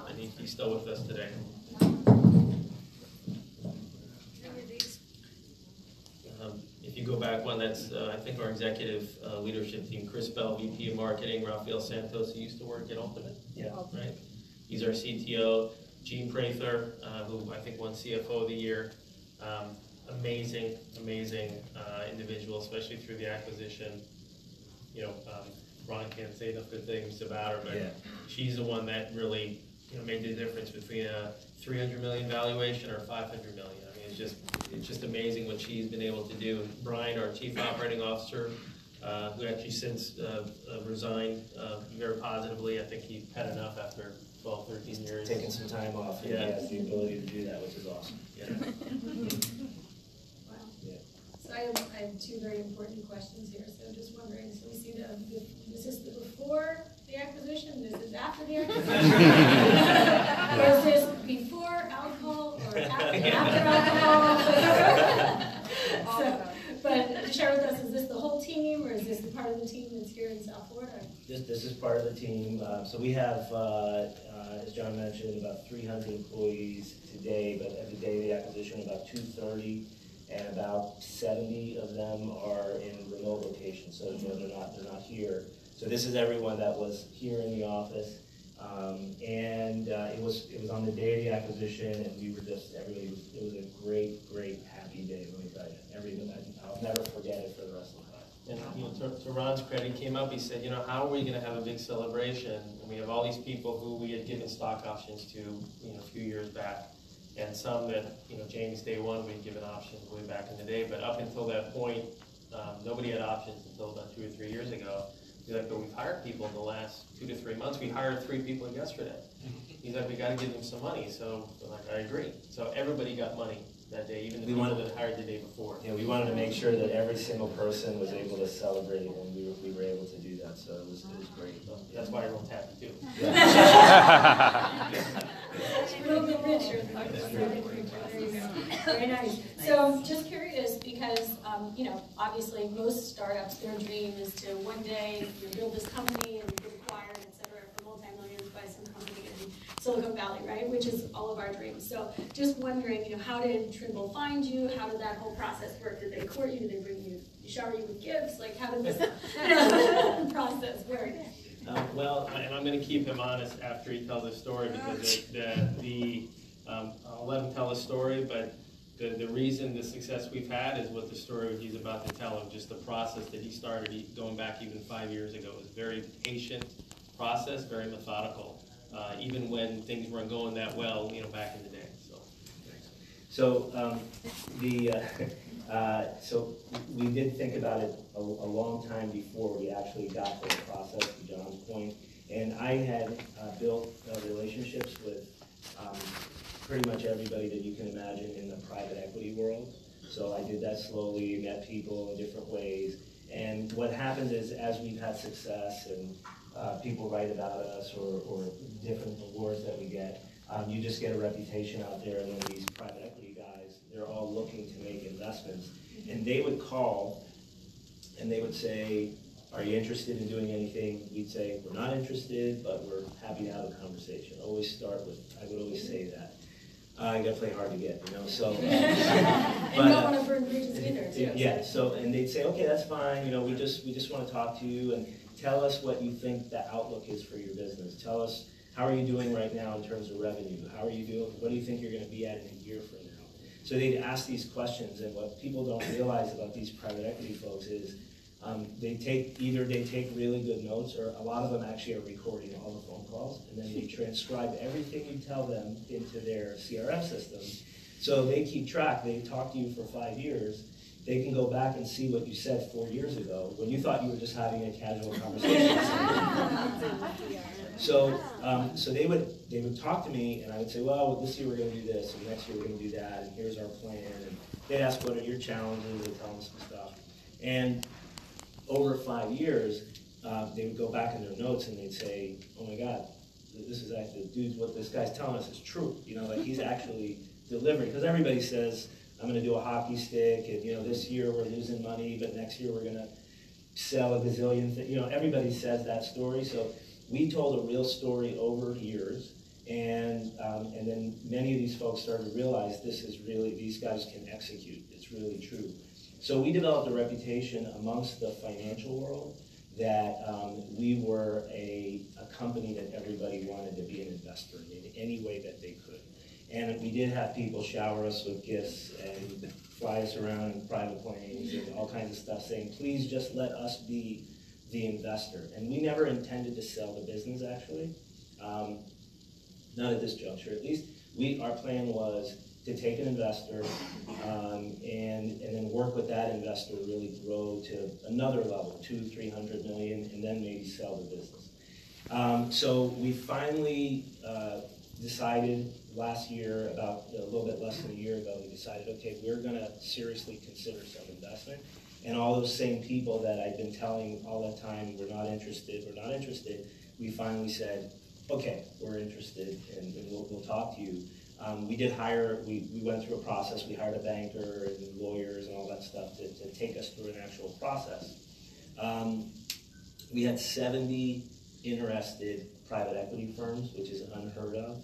and he's still with us today. If you go back one, that's I think our executive leadership team, Chris Bell, VP of Marketing, Rafael Santos, who used to work at Ultimate. Yeah. Right? He's our CTO. Gene Prather, who I think won CFO of the year. Amazing individual, especially through the acquisition. Ron can't say enough good things about her, but she's the one that really made the difference between a $300 million valuation or $500 million. I mean, it's just amazing what she's been able to do. And Brian, our Chief Operating Officer, who actually since resigned very positively. I think he had enough after 12, 13 years. Taking some time off, and he has the ability to do that, which is awesome. Yeah. Wow. Yeah. So I have 2 very important questions here. So just wondering, so we see is this the before the acquisition? Is this after the acquisition? Is this before alcohol or after alcohol? But share with us, is this the whole team, or is this the part of the team that's here in South Florida? This is part of the team. So we have, as John mentioned, about 300 employees today, but at the day of the acquisition, about 230, and about 70 of them are in remote locations. So they're not here. So this is everyone that was here in the office, and it was on the day of the acquisition, and we were just everybody. It was a great happy day. Let me tell you, I'll never forget it for the rest of the time. And to Ron's credit, he came up. He said, how are we going to have a big celebration? And we have all these people who we had given stock options to, a few years back, and some that, James day one we'd given options way back in the day. But up until that point, nobody had options until about 2 or 3 years ago. He's like, but we've hired people in the last 2 to 3 months. We hired 3 people yesterday. He's like, we got to give them some money. So I'm like, I agree. So everybody got money that day, even the people that hired the day before. Yeah, we wanted to make sure that every single person was able to celebrate, and we were able to do that. So it was great. So that's why everyone's happy too. A little bit richer. Very nice. So just curious, because obviously most startups, their dream is to one day build this company and get acquired, et cetera, for multi-millions by some company in Silicon Valley, right? Which is all of our dreams. So just wondering, how did Trimble find you? How did that whole process work? Did they court you? Did they bring you, shower you with gifts? Like, how did this process work? Well, and I'm going to keep him honest after he tells his story, because I'll let him tell his story, but the reason the success we've had is what the story he's about to tell him, just the process that he started going back even 5 years ago. It was a very patient process, very methodical, even when things weren't going that well, back in the day. So so we did think about it a long time before we actually got to the process, to John's point. And I had built relationships with pretty much everybody that you can imagine in the private equity world. So I did that slowly, met people in different ways. And what happens is, as we've had success and people write about us or different awards that we get, you just get a reputation out there, and then these private equity guys, they're all looking to make investments. And they would call and they would say, are you interested in doing anything? We'd say, we're not interested, but we're happy to have a conversation. I would always say that. You gotta play hard to get, so. And don't want to burn bridges either. Yeah, so, and they'd say, okay, that's fine, we just want to talk to you and tell us what you think the outlook is for your business. Tell us, how are you doing right now in terms of revenue? How are you doing? What do you think you're going to be at in a year from now? So they'd ask these questions, and what people don't realize about these private equity folks is they take really good notes, or a lot of them actually are recording all the phone calls, and then they transcribe everything you tell them into their CRM system. So they keep track. They talk to you for 5 years. They can go back and see what you said 4 years ago when you thought you were just having a casual conversation. So they would talk to me, and I would say, well, this year we're going to do this, and next year we're going to do that, and here's our plan. And they'd ask, what are your challenges? They'd tell them some stuff. And over 5 years, they would go back in their notes and they'd say, oh my God, this is actually, dude, what this guy's telling us is true. Like he's actually delivering. Because everybody says, I'm going to do a hockey stick, and this year we're losing money, but next year we're going to sell a gazillion things. Everybody says that story. So we told a real story over years, and then many of these folks started to realize these guys can execute. It's really true. So we developed a reputation amongst the financial world that we were a company that everybody wanted to be an investor in any way that they could. And we did have people shower us with gifts and fly us around in private planes and all kinds of stuff, saying, please just let us be the investor. And we never intended to sell the business, actually. Not at this juncture, at least. Our plan was to take an investor and then work with that investor to really grow to another level, 200-300 million, and then maybe sell the business. So we finally decided last year, about a little bit less than a year ago, we decided, okay, we're going to seriously consider some investment. And all those same people that I'd been telling all that time, we're not interested, we finally said, okay, we're interested, and we'll talk to you. We did hire, we went through a process, we hired a banker and lawyers and all that stuff to take us through an actual process. We had 70 interested private equity firms, which is unheard of,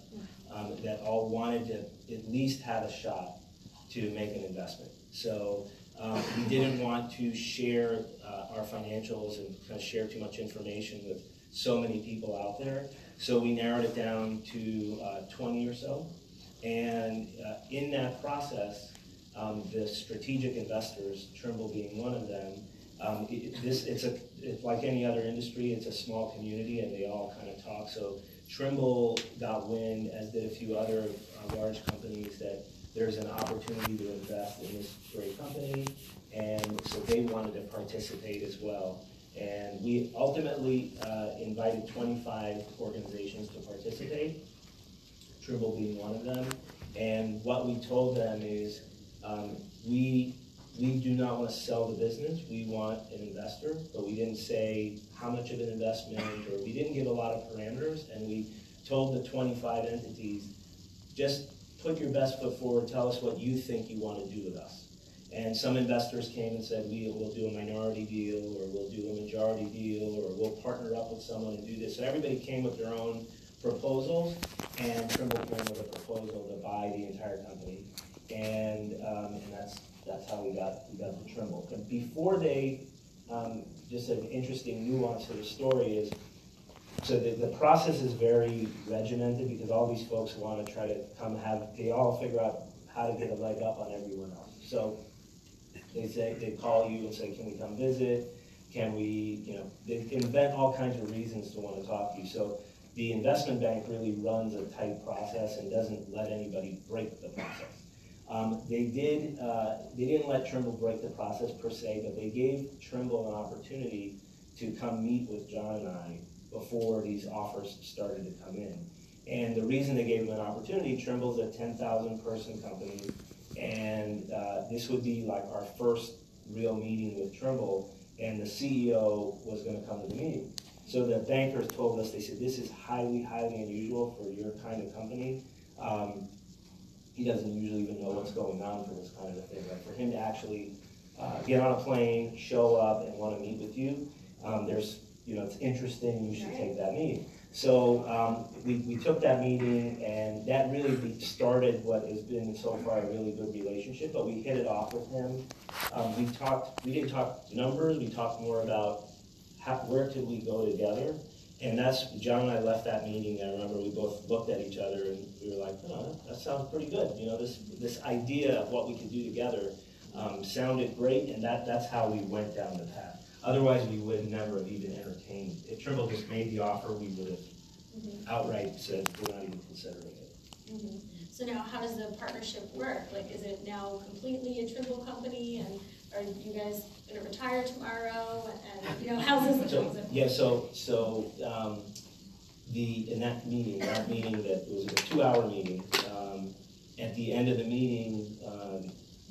that all wanted to at least have a shot to make an investment. So we didn't want to share our financials and kind of share too much information with so many people out there. So we narrowed it down to 20 or so. And in that process, the strategic investors, Trimble being one of them, it's like any other industry, it's a small community and they all kind of talk. So Trimble got wind, as did a few other large companies, that there's an opportunity to invest in this great company, and so they wanted to participate as well. And we ultimately invited 25 organizations to participate, Trimble being one of them. And what we told them is, we do not want to sell the business. We want an investor, but we didn't say how much of an investment, or we didn't give a lot of parameters. And we told the 25 entities, just put your best foot forward, tell us what you think you want to do with us. And some investors came and said, we'll do a minority deal, or we'll do a majority deal, or we'll partner up with someone and do this. So everybody came with their own proposals, and Trimble came with a proposal to buy the entire company. And that's how we got to Trimble. And before they, just an interesting nuance to the story is, So the process is very regimented because all these folks want to try to they all figure out how to get a leg up on everyone else. So they call you and say, can we come visit? Can we, they invent all kinds of reasons to want to talk to you. So the investment bank really runs a tight process and doesn't let anybody break the process. They didn't let Trimble break the process per se, but they gave Trimble an opportunity to come meet with John and I before these offers started to come in. And the reason they gave them an opportunity, Trimble's a 10,000 person company, and this would be like our first real meeting with Trimble, and the CEO was going to come to the meeting. So the bankers told us, they said, this is highly, highly unusual for your kind of company. He doesn't usually even know what's going on for this kind of a thing. Like for him to actually get on a plane, show up, and want to meet with you, it's interesting, you should take that meeting. So we took that meeting, and that really started what has been so far a really good relationship, but we hit it off with him. We didn't talk numbers, we talked more about where could we go together. And John and I left that meeting, and I remember we both looked at each other and we were like, oh, that sounds pretty good. This idea of what we could do together sounded great, and that's how we went down the path. Otherwise, we would never have even entertained. If Trimble just made the offer, we would have outright said we're not even considering it. So now, how does the partnership work? Like, is it now completely a Trimble company, and are you guys going to retire tomorrow? And how's this going? Yeah. So in that meeting that was a 2-hour meeting. At the end of the meeting,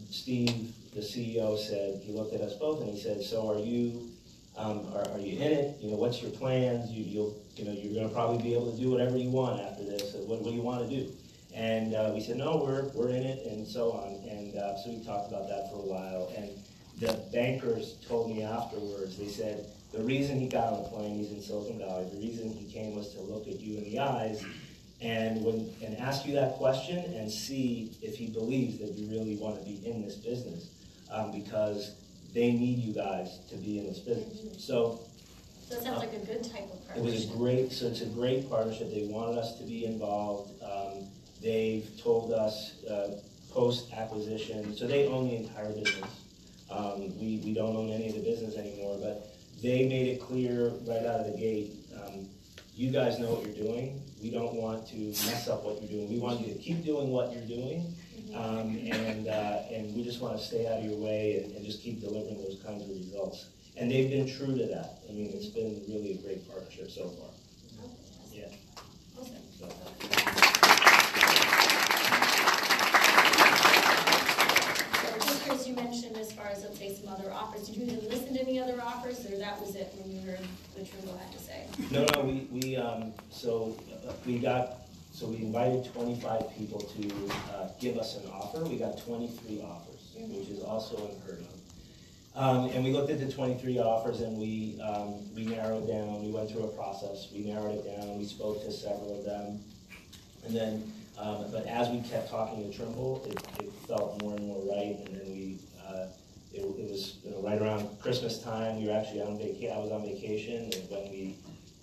Steve, the CEO, said, he looked at us both and he said, so are you in it? What's your plans? You're going to probably be able to do whatever you want after this. What do you want to do? And we said, no, we're in it, and so on. And so we talked about that for a while. And the bankers told me afterwards, they said, the reason he got on the plane, he's in Silicon Valley, the reason he came was to look at you in the eyes and ask you that question and see if he believes that you really want to be in this business, because they need you guys to be in this business. So it sounds like a good type of partnership. It's a great partnership. They wanted us to be involved. They've told us post-acquisition, so they own the entire business. We don't own any of the business anymore, but they made it clear right out of the gate, you guys know what you're doing. We don't want to mess up what you're doing. We want you to keep doing what you're doing, and we just want to stay out of your way and just keep delivering those kinds of results. And they've been true to that. I mean, it's been really a great partnership so far. Yeah. Awesome. So. As you mentioned, as far as, let's say, some other offers, did you even listen to any other offers, or that was it when you heard what Trimble had to say? No, we invited 25 people to give us an offer. We got 23 offers, which is also unheard of. And we looked at the 23 offers, and we narrowed down. We went through a process. We narrowed it down. We spoke to several of them, and then. But as we kept talking to Trimble, it felt more and more right, and then it was right around Christmas time. We were actually on vacation. I was on vacation, and when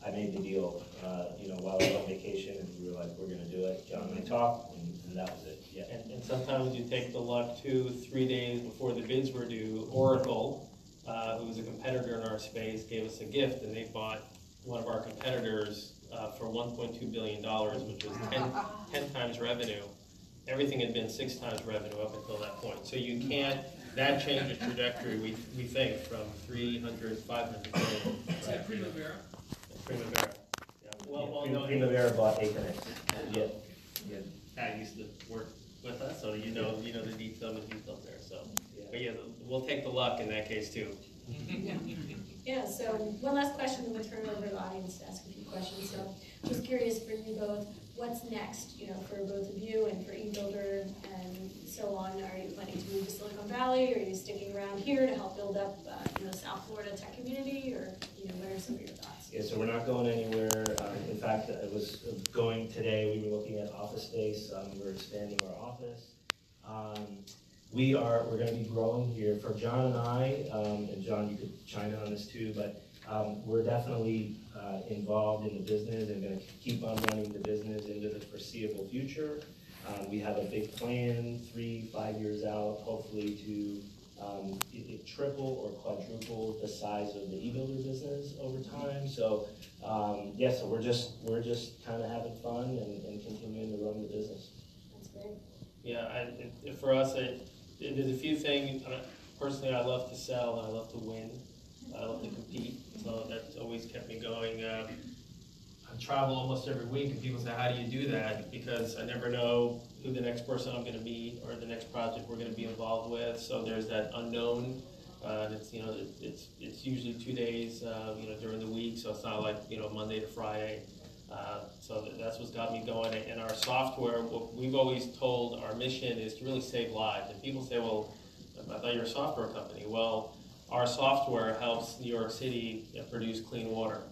I made the deal, while I was on vacation, and we were like, we're going to do it. John and I talked, and that was it. Yeah. And sometimes you take the luck 2-3 days before the bids were due. Oracle, who was a competitor in our space, gave us a gift, and they bought one of our competitors for $1.2 billion, which was 10 times revenue. Everything had been 6 times revenue up until that point. So you can't, that changed the trajectory, we think, from 300, 500 million. Is that Primavera? Primavera. Yeah. Well, no, Primavera bought Aconex. Yeah. Pat used to work with us, so you know the detail that he's built there. So, but yeah, we'll take the luck in that case too. Yeah, so one last question, and we'll turn it over to the audience to ask a few questions. So just curious for you both, what's next, for both of you and for eBuilder and so on? Are you planning to move to Silicon Valley? Are you sticking around here to help build up, South Florida tech community? Or, what are some of your thoughts? Yeah, so we're not going anywhere. In fact, I was going today, we were looking at office space. We're expanding our office. We're going to be growing here. For John and I, and John, you could chime in on this too, but We're definitely involved in the business and going to keep on running the business into the foreseeable future. We have a big plan, 3-5 years out, hopefully to triple or quadruple the size of the e-builder business over time. So yeah, so we're just kind of having fun and continuing to run the business. That's great. Yeah, for us, there's a few things. Personally, I love to sell and I love to win. I love to compete, so that's always kept me going. I travel almost every week, and people say, "How do you do that?" Because I never know who the next person I'm going to meet or the next project we're going to be involved with. So there's that unknown. It's usually 2 days, during the week. So it's not like Monday to Friday. So that's what's got me going. And our software, what we've always told our mission is to really save lives. And people say, "Well, I thought you're a software company." Well, our software helps New York City produce clean water,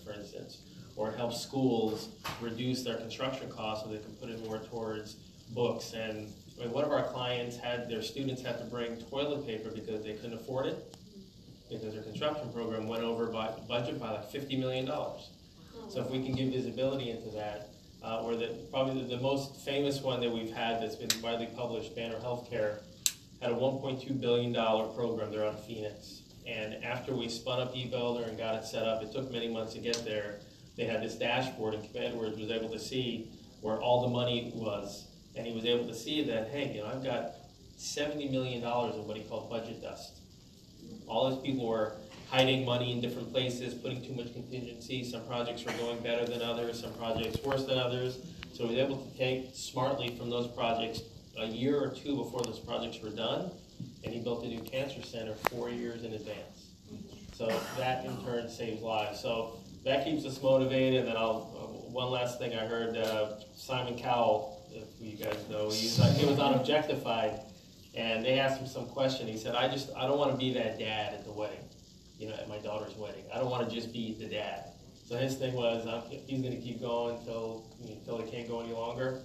for instance, or it helps schools reduce their construction costs so they can put it more towards books. And one of our clients their students had to bring toilet paper because they couldn't afford it, because their construction program went over budget by like $50 million. So if we can give visibility into that, or probably the most famous one that we've had that's been widely published, Banner Healthcare, had a $1.2 billion program. They're out of Phoenix. And after we spun up eBuilder and got it set up, it took many months to get there. They had this dashboard, and Edwards was able to see where all the money was. And he was able to see that, hey, I've got $70 million of what he called budget dust. All those people were hiding money in different places, putting too much contingency. Some projects were going better than others, some projects worse than others. So he was able to take smartly from those projects a year or two before those projects were done, and he built a new cancer center 4 years in advance. So that in turn saves lives. So that keeps us motivated. And then one last thing I heard, Simon Cowell, if you guys know, he was on Objectified, and they asked him some question. He said, I don't want to be that dad at the wedding, at my daughter's wedding. I don't want to just be the dad. So his thing was, he's going to keep going until he can't go any longer.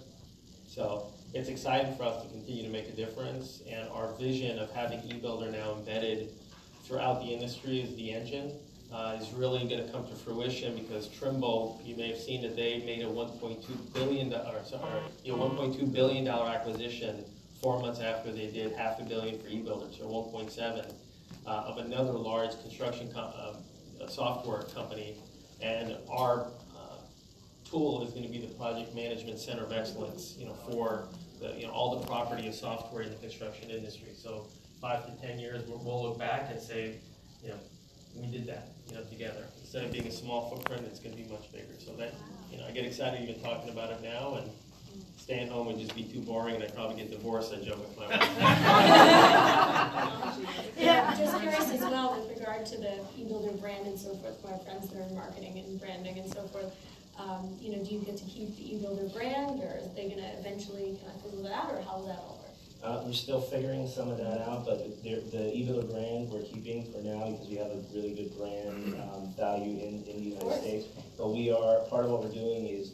So it's exciting for us to continue to make a difference, and our vision of having eBuilder now embedded throughout the industry as the engine is really going to come to fruition, because Trimble, you may have seen that they made a $1.2 billion acquisition 4 months after they did $500 million for eBuilder, so 1.7 of another large construction software company, and our tool is going to be the project management center of excellence, for all the property and software in the construction industry. So 5 to 10 years, we'll look back and say, we did that, together. Instead of being a small footprint, it's going to be much bigger. So that, I get excited even talking about it now, and staying home would just be too boring, and I'd probably get divorced. I joke with my wife. Yeah, just curious as well with regard to the eBuilder brand and so forth. My friends that are in marketing and branding and so forth. Do you get to keep the eBuilder brand, or is they going to eventually kind of fizzle it out, or how does that all work? We're still figuring some of that out, but the eBuilder brand we're keeping for now because we have a really good brand value in the United States. But part of what we're doing is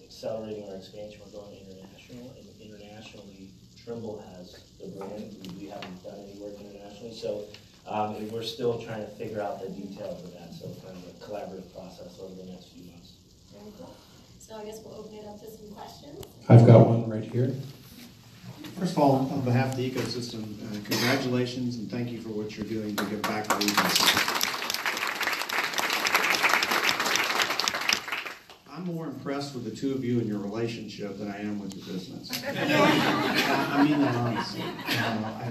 accelerating our expansion. We're going international, and internationally, Trimble has the brand. We haven't done any work internationally, so we're still trying to figure out the details of that. So kind of a collaborative process over the next few months. Very cool. So I guess we'll open it up to some questions. I've got one right here. First of all, on behalf of the ecosystem, congratulations and thank you for what you're doing to give back to the ecosystem. I'm more impressed with the two of you and your relationship than I am with your business. I mean that honestly.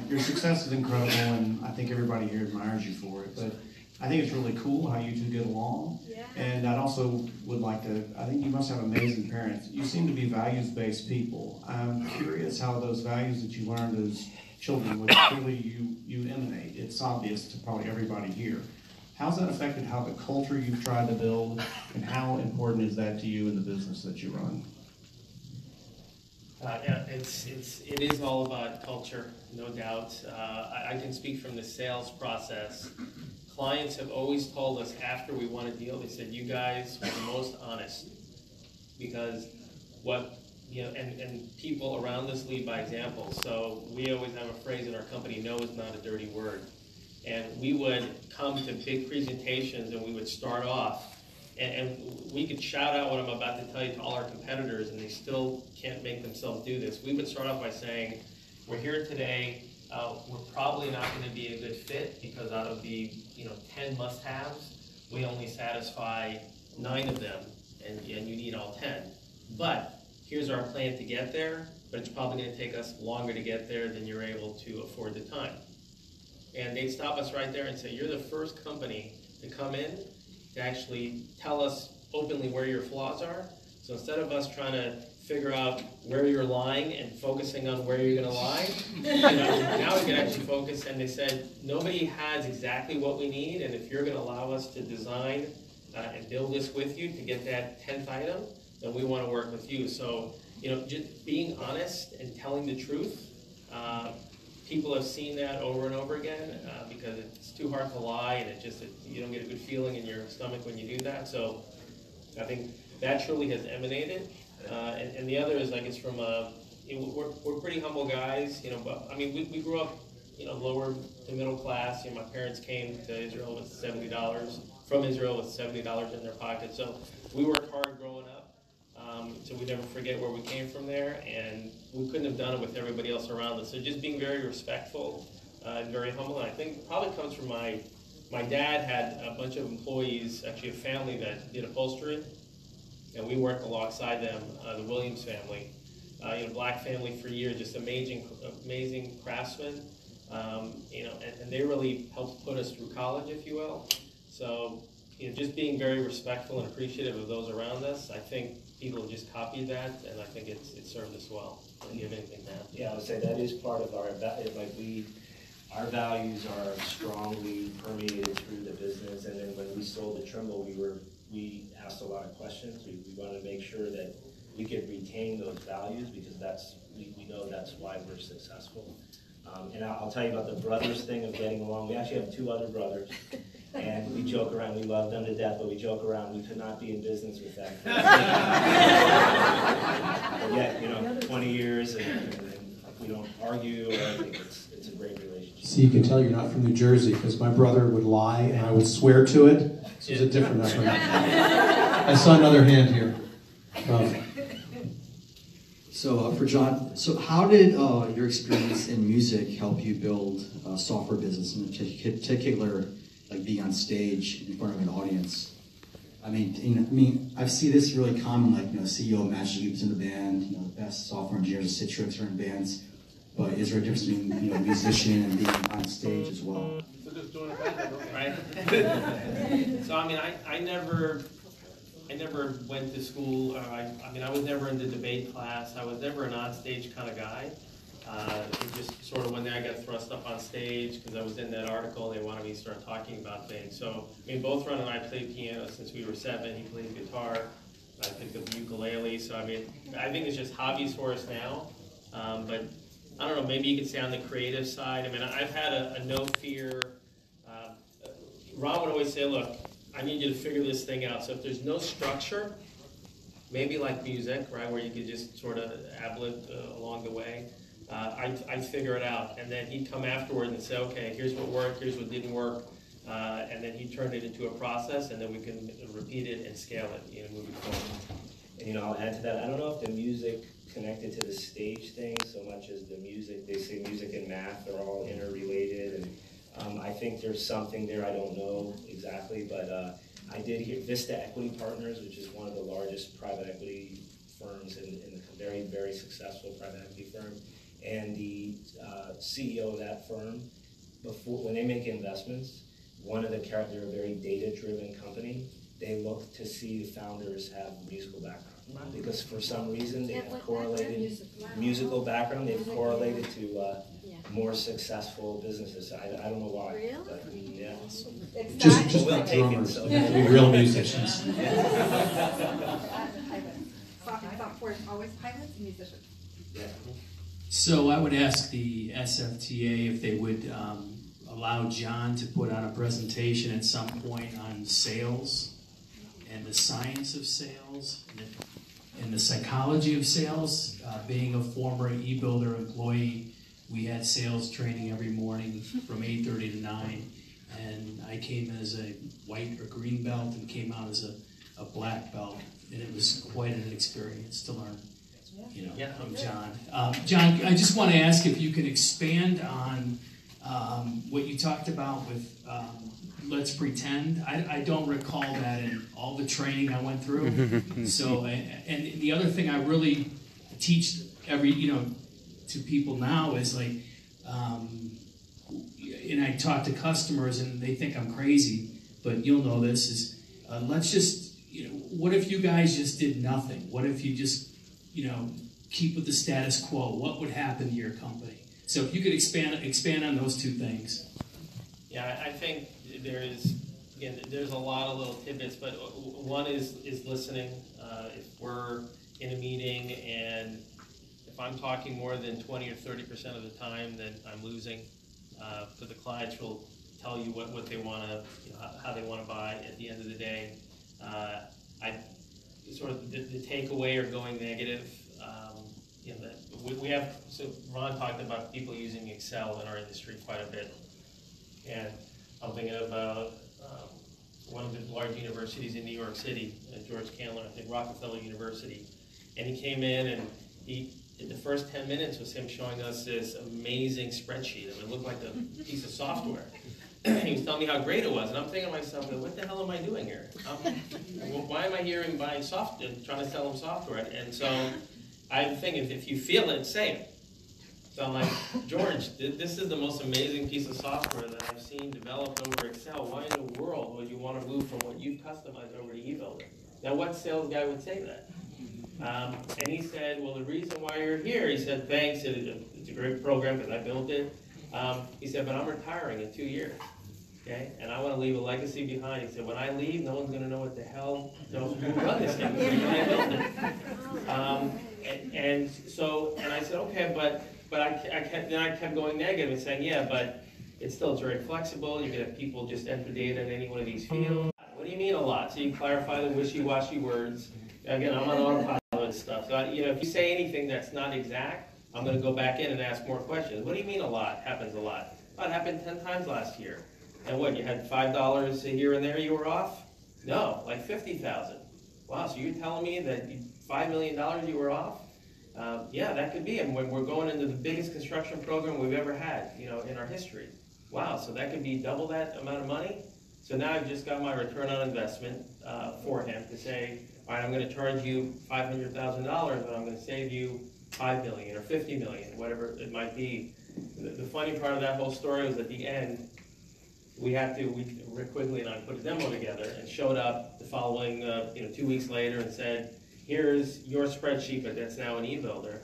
Your success is incredible, and I think everybody here admires you for it. But I think it's really cool how you two get along. Yeah. And I'd also would like to, I think you must have amazing parents. You seem to be values-based people. I'm curious how those values that you learned as children, which clearly you emanate, it's obvious to probably everybody here. How's that affected how the culture you've tried to build, and how important is that to you in the business that you run? Yeah, it is all about culture, no doubt. I can speak from the sales process. Clients have always told us after we won a deal, they said, you guys were the most honest, because and people around us lead by example. So we always have a phrase in our company, no is not a dirty word. And we would come to big presentations and we would start off, and we could shout out what I'm about to tell you to all our competitors, and they still can't make themselves do this. We would start off by saying, we're here today, we're probably not going to be a good fit because out of the 10 must-haves, we only satisfy 9 of them, and you need all 10. But here's our plan to get there, but it's probably going to take us longer to get there than you're able to afford the time. And they'd stop us right there and say, you're the first company to come in to actually tell us openly where your flaws are. So instead of us trying to figure out where you're lying and focusing on where you're going to lie, now we can actually focus. And they said, nobody has exactly what we need, and if you're going to allow us to design and build this with you to get that 10th item, then we want to work with you. So, just being honest and telling the truth. People have seen that over and over again because it's too hard to lie, and you don't get a good feeling in your stomach when you do that. So I think that truly has emanated. And the other is, I guess, from we're pretty humble guys, but I mean, we grew up, lower to middle class. My parents came to Israel with $70 from Israel with $70 in their pocket. So we worked hard growing up. So we never forget where we came from there, and we couldn't have done it with everybody else around us. So just being very respectful and very humble. And I think it probably comes from my dad had a bunch of employees, actually a family that did upholstery, and we worked alongside them, the Williams family, black family for years, just amazing craftsmen, and they really helped put us through college, if you will. So, just being very respectful and appreciative of those around us, I think people have just copied that, and I think it's served us well. Do you have anything to add? Yeah, I would say that is part of our values are strongly permeated through the business. And then when we sold the Trimble, we asked a lot of questions. We wanted to make sure that we could retain those values because we know that's why we're successful. And I'll tell you about the brothers thing of getting along. We actually have 2 other brothers. And we joke around, we love them to death, but we joke around, we could not be in business with them. But yet, 20 years, and we don't argue or anything. It's a great relationship. See, you can tell you're not from New Jersey, because my brother would lie, and I would swear to it. So it's a different effort. I saw another hand here. So for John, how did your experience in music help you build a software business, in particular, like being on stage in front of an audience? I mean, I see this really common, like, CEO of Magic Leap's in the band, the best software engineers at Citrix are in bands, but is there a difference between, a musician and being on stage as well? So just doing it right? So, I mean, I never went to school. I was never in the debate class. I was never an on-stage kind of guy. It just sort of one day I got thrust up on stage because I was in that article. They wanted me to start talking about things. So, both Ron and I played piano since we were 7. He played guitar. I picked up the ukulele. So, I think it's just hobbies for us now. But I don't know, maybe you could say on the creative side. I've had a no fear. Ron would always say, look, I need you to figure this thing out. So if there's no structure, maybe like music, right, where you could just sort of ad-lib along the way, I'd figure it out. And then he'd come afterward and say, okay, here's what worked, here's what didn't work. And then he'd turn it into a process, and then we can repeat it and scale it, moving forward. And I'll add to that, I don't know if the music connected to the stage thing so much as the music. They say music and math are all interrelated, and I think there's something there. I don't know exactly, but I did hear Vista Equity Partners, which is one of the largest private equity firms in the very, very successful private equity firm, and the CEO of that firm, when they make investments, they're a very data-driven company. They look to see the founders have musical background. Because for some reason they have correlated musical background. They've correlated to more successful businesses. I don't know why. Really? But, yeah. Just we'll like take drummers, it. So. real musicians. Software is always pilots and musicians. Yeah. So I would ask the SFTA if they would allow John to put on a presentation at some point on sales and the science of sales and the psychology of sales. Being a former eBuilder employee, we had sales training every morning from 8:30 to 9, and I came as a white or green belt and came out as a black belt, and it was quite an experience to learn, from John. John, I just want to ask if you can expand on what you talked about with Let's Pretend. I don't recall that in all the training I went through. So, and the other thing I really teach to people now is like, and I talk to customers and they think I'm crazy, but you'll know this is, let's just, what if you guys just did nothing? What if you just, keep with the status quo? What would happen to your company? So if you could expand on those two things. Yeah, I think there's a lot of little tidbits, but one is listening. If we're in a meeting and if I'm talking more than 20 or 30% of the time, then I'm losing. But the clients will tell you what they want to, how they want to buy at the end of the day. Sort of the takeaway or going negative. We have, so Ron talked about people using Excel in our industry quite a bit. And I'm thinking about one of the large universities in New York City, George Candler, I think Rockefeller University. And he came in and the first 10 minutes was him showing us this amazing spreadsheet. It looked like a piece of software. He was telling me how great it was, and I'm thinking to myself, what the hell am I doing here? Why am I here and buying software, trying to sell them software? And so I'm thinking, if you feel it, say it. So I'm like, George, this is the most amazing piece of software that I've seen developed over Excel. Why in the world would you want to move from what you've customized over to eBuilder? Now, what sales guy would say that? And he said, well, the reason why you're here, he said, thanks, it's a great program because I built it. He said, but I'm retiring in 2 years, okay? And I want to leave a legacy behind. He said, when I leave, no one's going to know what the hell, who run this thing, because I built it. And I said, okay, but I kept going negative and saying, yeah, but it's still very flexible. You can have people just enter data in any one of these fields. What do you mean a lot? So you clarify the wishy-washy words. Again, I'm on autopilot and stuff. So if you say anything that's not exact, I'm going to go back in and ask more questions. What do you mean a lot? Happens a lot. Well, it happened 10 times last year. And what, you had $5 here and there you were off? No, like 50,000. Wow, so you're telling me that $5 million you were off? Yeah, that could be. And we're going into the biggest construction program we've ever had, in our history. Wow, so that could be double that amount of money? So now I've just got my return on investment for him to say, all right, I'm going to charge you $500,000, but I'm going to save you $5 million or $50 million, whatever it might be. The funny part of that whole story was at the end, Rick Quigley and I put a demo together and showed up the following, 2 weeks later and said, here's your spreadsheet, but that's now an eBuilder.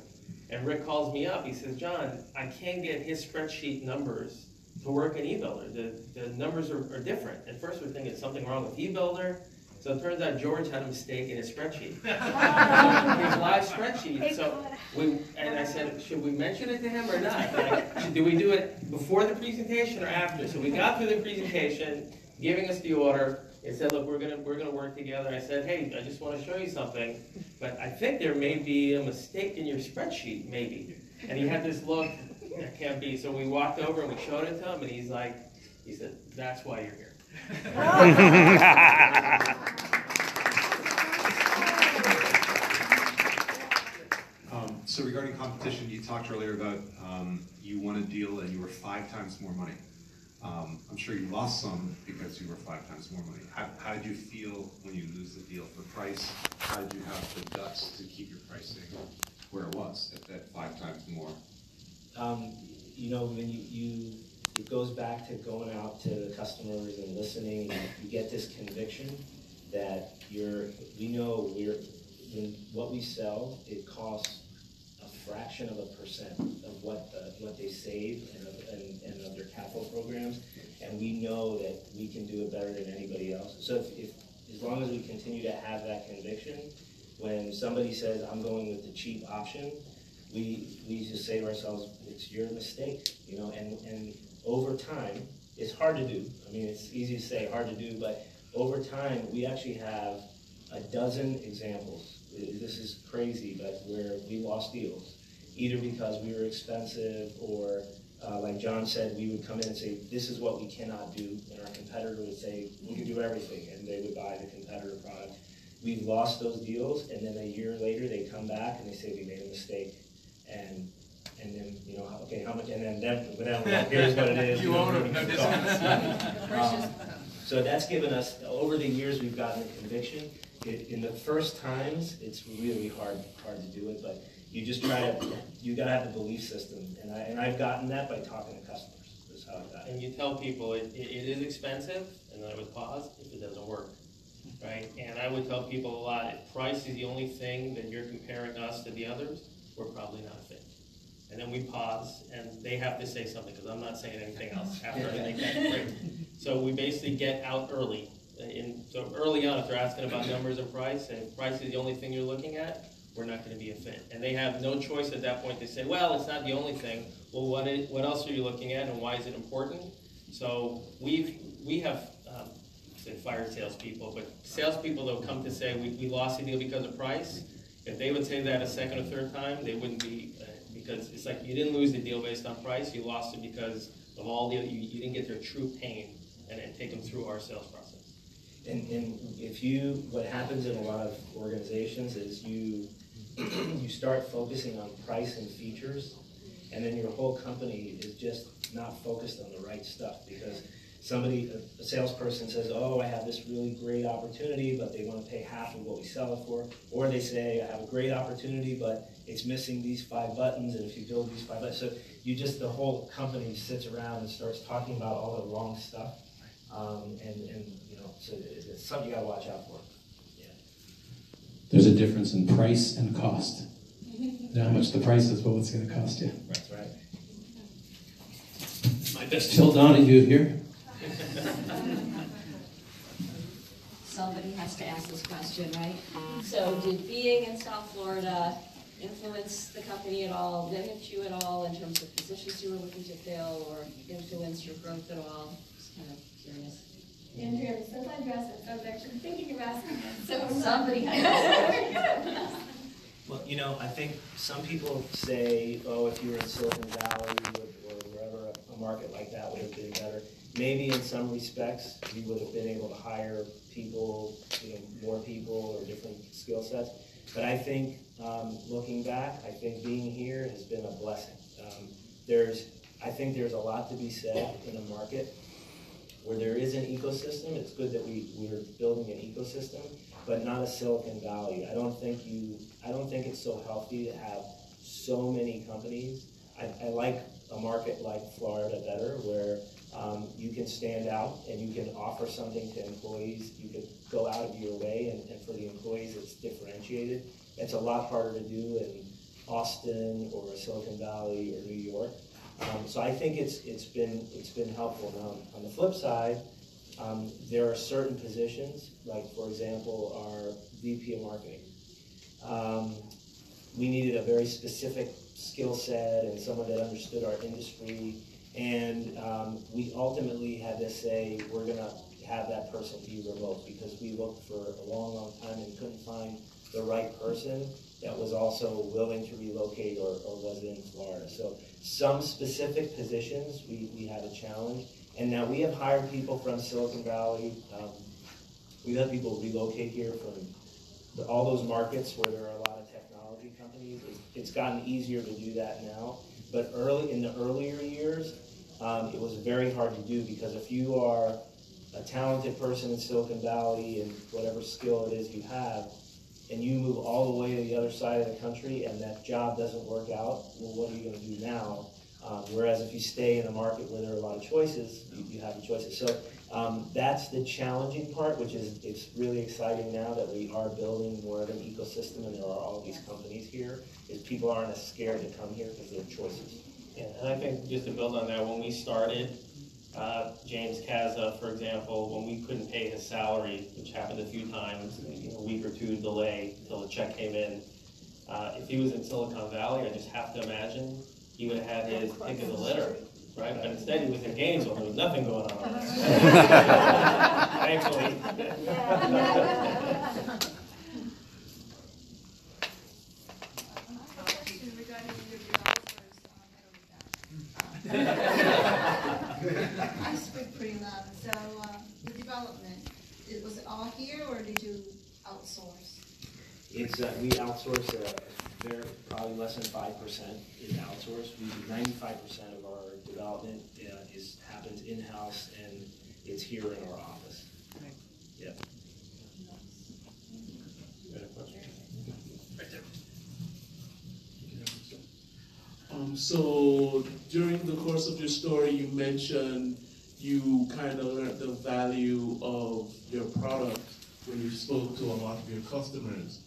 And Rick calls me up. He says, John, I can't get his spreadsheet numbers to work in eBuilder. The numbers are different. At first we're thinking something wrong with eBuilder. So it turns out George had a mistake in his spreadsheet. His live spreadsheet. So I said, should we mention it to him or not? Do we do it before the presentation or after? So we got through the presentation, giving us the order. It said, look, we're gonna work together. I said, hey, I just want to show you something, but I think there may be a mistake in your spreadsheet, maybe. And he had this look, that can't be. So we walked over and we showed it to him, and he said, that's why you're here. So regarding competition, you talked earlier about you won a deal and you were 5 times more money. I'm sure you lost some because you were 5 times more money. How did you feel when you lose the deal for price? How did you have the guts to keep your pricing where it was at 5 times more? When it goes back to going out to the customers and listening, and you get this conviction that what we sell, it costs a fraction of a % of what they save and of their capital programs, and we know that we can do it better than anybody else. So if as long as we continue to have that conviction, when somebody says, I'm going with the cheap option, we just say to ourselves, it's your mistake, and over time, it's hard to do. I mean, it's easy to say, hard to do, but over time, we actually have a dozen examples. This is crazy, but where we lost deals. either because we were expensive or, like John said, we would come in and say, this is what we cannot do, and our competitor would say, we can do everything, and they would buy the competitor product. We've lost those deals, and then a year later they come back and they say we made a mistake, and then, you know, okay, how much, and then here's what it is. You own it, no discount. So that's given us, over the years, we've gotten a conviction. In the first times, it's really hard to do it, but you just you gotta have the belief system, and I've gotten that by talking to customers. Is how I got it. And you tell people it is expensive, and then I would pause if it doesn't work, right? And I would tell people a lot, if price is the only thing that you're comparing us to the others, we're probably not a fit. And then we pause, and they have to say something, because I'm not saying anything else after I make that break. So we basically get out early. So early on, if they're asking about numbers and price, and if price is the only thing you're looking at, we're not going to be a fit. And they have no choice at that point to say, well, it's not the only thing. Well, what else are you looking at, and why is it important? So we have, say fire salespeople, but salespeople that will come to say, we lost a deal because of price. If they would say that a second or third time, they wouldn't be, because it's like you didn't lose the deal based on price, you lost it because of all the, you didn't get their true pain and take them through our sales process. And what happens in a lot of organizations is you start focusing on price and features, and then your whole company is just not focused on the right stuff, because a salesperson says, oh, I have this really great opportunity, but they want to pay half of what we sell it for. Or they say, I have a great opportunity, but it's missing these 5 buttons, and if you build these 5 buttons, so the whole company sits around and starts talking about all the wrong stuff. So it's something you got to watch out for. Yeah. There's a difference in price and cost. How much the price is, but what's going to cost you. That's right. My best Phil Donahue here. Somebody has to ask this question, right? So did being in South Florida influence the company at all, limit you at all in terms of positions you were looking to fill, or influence your growth at all? Just kind of curious. Andrea, since I dressed it, I was actually thinking of asking that. So somebody has. Well, I think some people say, oh, if you were in Silicon Valley or wherever, a market like that would have been better. Maybe in some respects, we would have been able to hire people, more people or different skill sets. But I think, looking back, I think being here has been a blessing. I think there's a lot to be said in a market where there is an ecosystem. It's good that we're building an ecosystem, but not a Silicon Valley. I don't think it's so healthy to have so many companies. I like a market like Florida better, where you can stand out and you can offer something to employees. You could go out of your way, and for the employees, it's differentiated. It's a lot harder to do in Austin or Silicon Valley or New York. So I think it's been helpful. Now, on the flip side, there are certain positions, like for example, our VP of marketing. We needed a very specific skill set and someone that understood our industry, and we ultimately had to say we're going to have that person be remote, because we looked for a long time and couldn't find the right person that was also willing to relocate or was in Florida. So some specific positions we had a challenge. And now we have hired people from Silicon Valley. We've had people relocate here from all those markets where there are a lot of technology companies. It's gotten easier to do that now. But in the earlier years, it was very hard to do, because if you are a talented person in Silicon Valley and whatever skill it is you have, and you move all the way to the other side of the country and that job doesn't work out, well, what are you going to do now? Whereas if you stay in a market where there are a lot of choices, you have the choices. So that's the challenging part, which is it's really exciting now that we are building more of an ecosystem and there are all these companies here, is people aren't as scared to come here because they have choices. Yeah, and I think just to build on that, when we started, James Kaza, for example, when we couldn't pay his salary, which happened a few times, a week or two delay until the check came in, if he was in Silicon Valley, I just have to imagine he would have had his pick of the litter, right? But instead he was in Gainesville, there was nothing going on there. Thankfully. Regarding interview I speak pretty loud. So the development, was it all here or did you outsource? It's we outsource. Probably less than 5% is outsourced. We do 95% of our development happens in-house, and it's here in our office. Right. Yep. Right there. So during the course of your story, you mentioned you kind of learned the value of your product when you spoke to a lot of your customers.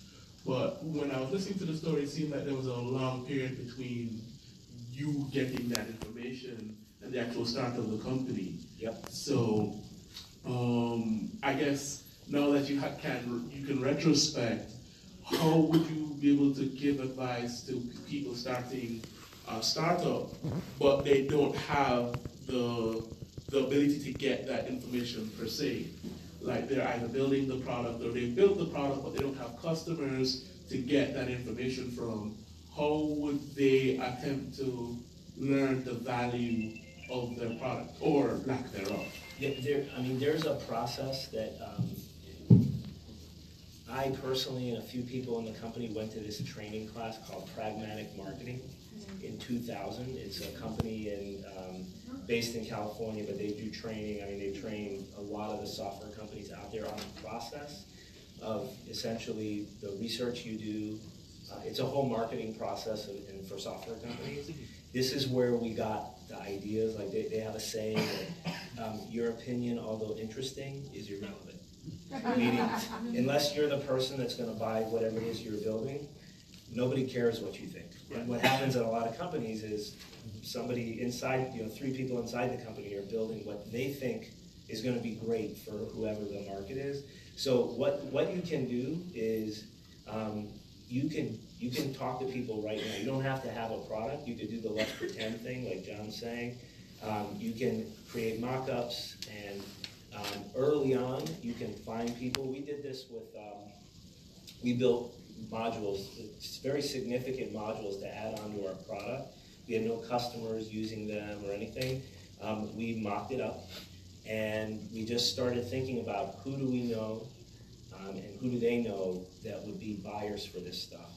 But when I was listening to the story, it seemed like there was a long period between you getting that information and the actual start of the company. Yep. So I guess now that you can retrospect, how would you be able to give advice to people starting a startup, but they don't have the ability to get that information per se? Like they're either building the product or they built the product, but they don't have customers to get that information from. How would they attempt to learn the value of their product or lack thereof? Yeah, there's a process that I personally and a few people in the company went to this training class called Pragmatic Marketing in 2000. It's a company based in California, but they do training. They train a lot of the software companies out there on the process of essentially the research you do. It's a whole marketing process for software companies. This is where we got the ideas. Like they have a saying that your opinion, although interesting, is irrelevant. Meaning, unless you're the person that's going to buy whatever it is you're building, nobody cares what you think. Right. What happens at a lot of companies is somebody inside, 3 people inside the company are building what they think is going to be great for whoever the market is. So what you can do is you can talk to people right now. You don't have to have a product. You could do the let's pretend thing, like John's saying. You can create mock-ups, and early on you can find people. We did this with we built modules, very significant modules to add onto our product. We had no customers using them or anything. We mocked it up, and we just started thinking about who do we know and who do they know that would be buyers for this stuff,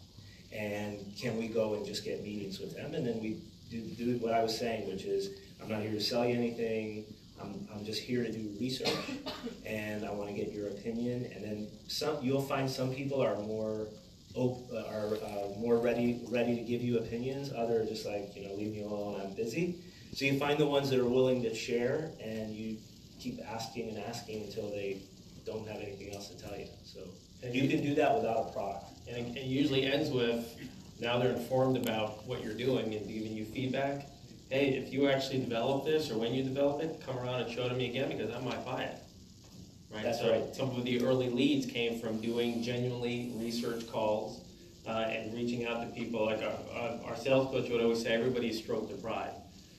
and can we go and just get meetings with them? And then we do what I was saying, which is I'm not here to sell you anything. I'm just here to do research, and I want to get your opinion. And then you'll find some people are more ready to give you opinions. Others are just like, leave me alone, I'm busy. So you find the ones that are willing to share, and you keep asking and asking until they don't have anything else to tell you. So you can do that without a product. And it usually ends with, now they're informed about what you're doing and giving you feedback. Hey, if you actually develop this, or when you develop it, come around and show it to me again, because I might buy it. Right? That's so right. Some of the early leads came from doing genuinely research calls and reaching out to people. Like our sales coach would always say, everybody's stroked their pride.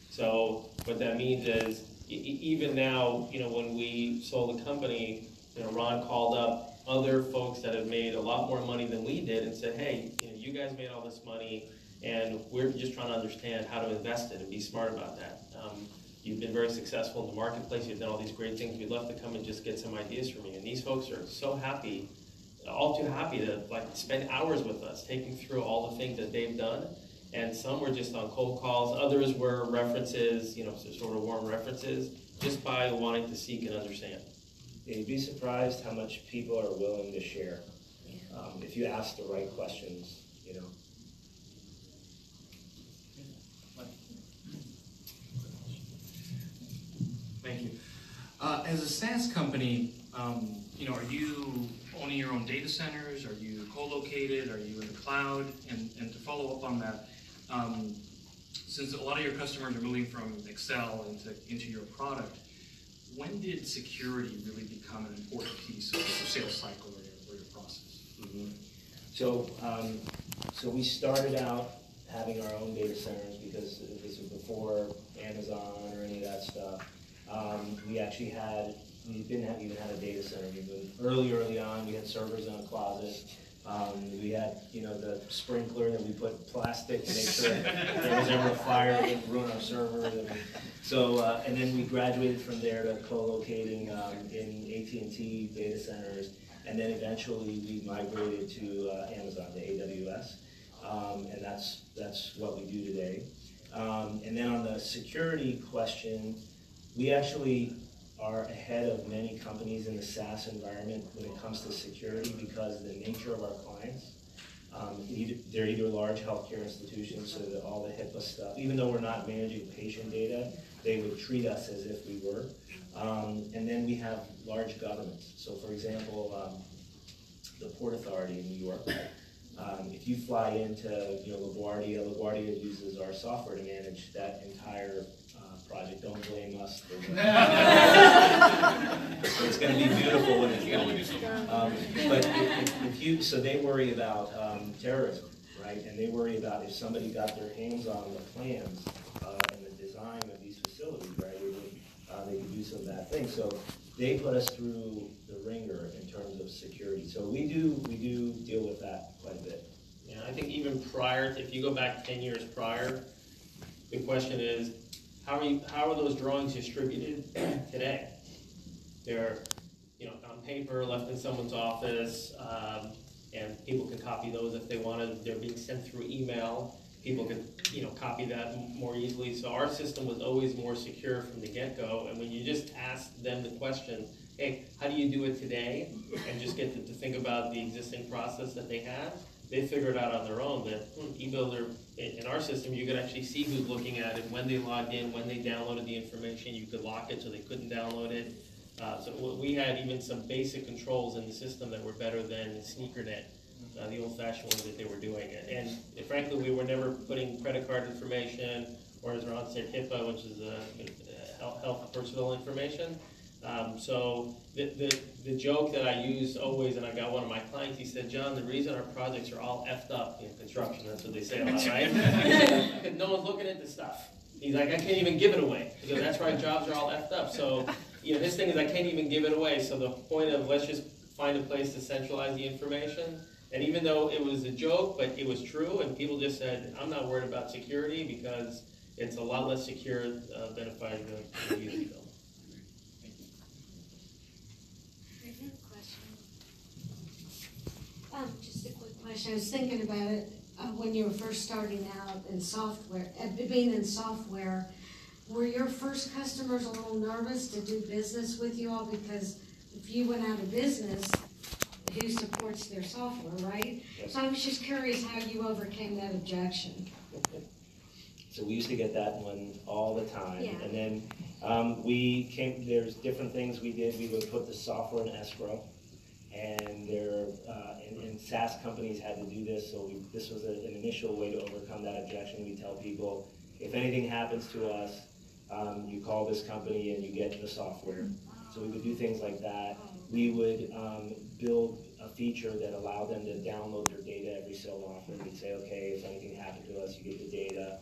So what that means is, even now, when we sold the company, Ron called up other folks that have made a lot more money than we did and said, hey, you guys made all this money, and we're just trying to understand how to invest it and be smart about that. You've been very successful in the marketplace. You've done all these great things. We'd love to come and just get some ideas from you. And these folks are so happy, all too happy to spend hours with us, taking through all the things that they've done. And some were just on cold calls. Others were references, sort of warm references, just by wanting to seek and understand. Yeah, you'd be surprised how much people are willing to share if you ask the right questions. Thank you. As a SaaS company, are you owning your own data centers? Are you co-located? Are you in the cloud? And to follow up on that, since a lot of your customers are moving from Excel into your product, when did security really become an important piece of the sales cycle or your process? Mm-hmm. So we started out having our own data centers because this was before Amazon or any of that stuff. We didn't even have a data center. Early on, we had servers in a closet. We had, the sprinkler that we put plastic to make sure there was ever a fire, it didn't ruin our server. So, and then we graduated from there to co-locating in AT&T data centers, and then eventually we migrated to Amazon, to AWS, and that's what we do today. And then on the security question, we actually are ahead of many companies in the SaaS environment when it comes to security because of the nature of our clients. They're either large healthcare institutions, so that all the HIPAA stuff, even though we're not managing patient data, they would treat us as if we were. And then we have large governments. So for example, the Port Authority in New York, if you fly into LaGuardia uses our software to manage that entire project. Don't blame us. It's going to be beautiful when it's done. But so they worry about terrorism, right? And they worry about if somebody got their hands on the plans and the design of these facilities, right? They could do some bad things. So they put us through the ringer in terms of security. So we do deal with that quite a bit. Yeah, I think even prior, if you go back 10 years prior, the question is, how are those drawings distributed today? They're, on paper, left in someone's office, and people can copy those if they wanted. They're being sent through email. People can, copy that more easily. So our system was always more secure from the get-go. And when you just ask them the question, hey, how do you do it today? And just get to think about the existing process that they have, they figured out on their own that eBuilder, in our system, you could actually see who's looking at it, when they logged in, when they downloaded the information. You could lock it so they couldn't download it. So we had even some basic controls in the system that were better than SneakerNet, the old-fashioned ones that they were doing. And frankly, we were never putting credit card information, or as Ron said, HIPAA, which is health personal information. So the joke that I use always, and I got one of my clients, he said, John, the reason our projects are all effed up in construction, that's what they say a lot, right? Because no one's looking at the stuff. He's like, I can't even give it away. Because that's why jobs are all effed up. So, his thing is I can't even give it away. So the point of let's just find a place to centralize the information. And even though it was a joke, but it was true, and people just said, I'm not worried about security because it's a lot less secure than if I use it. Just a quick question. I was thinking about it when you were first starting out in software, being in software. Were your first customers a little nervous to do business with you all? Because if you went out of business, who supports their software, right? Yes. So I was just curious how you overcame that objection. So we used to get that one all the time. Yeah. And then there's different things we did. We would put the software in escrow. And and SaaS companies had to do this, so this was an initial way to overcome that objection. We tell people, if anything happens to us, you call this company and you get the software. So we would do things like that. We would build a feature that allowed them to download their data every so often. We'd say, okay, if anything happened to us, you get the data.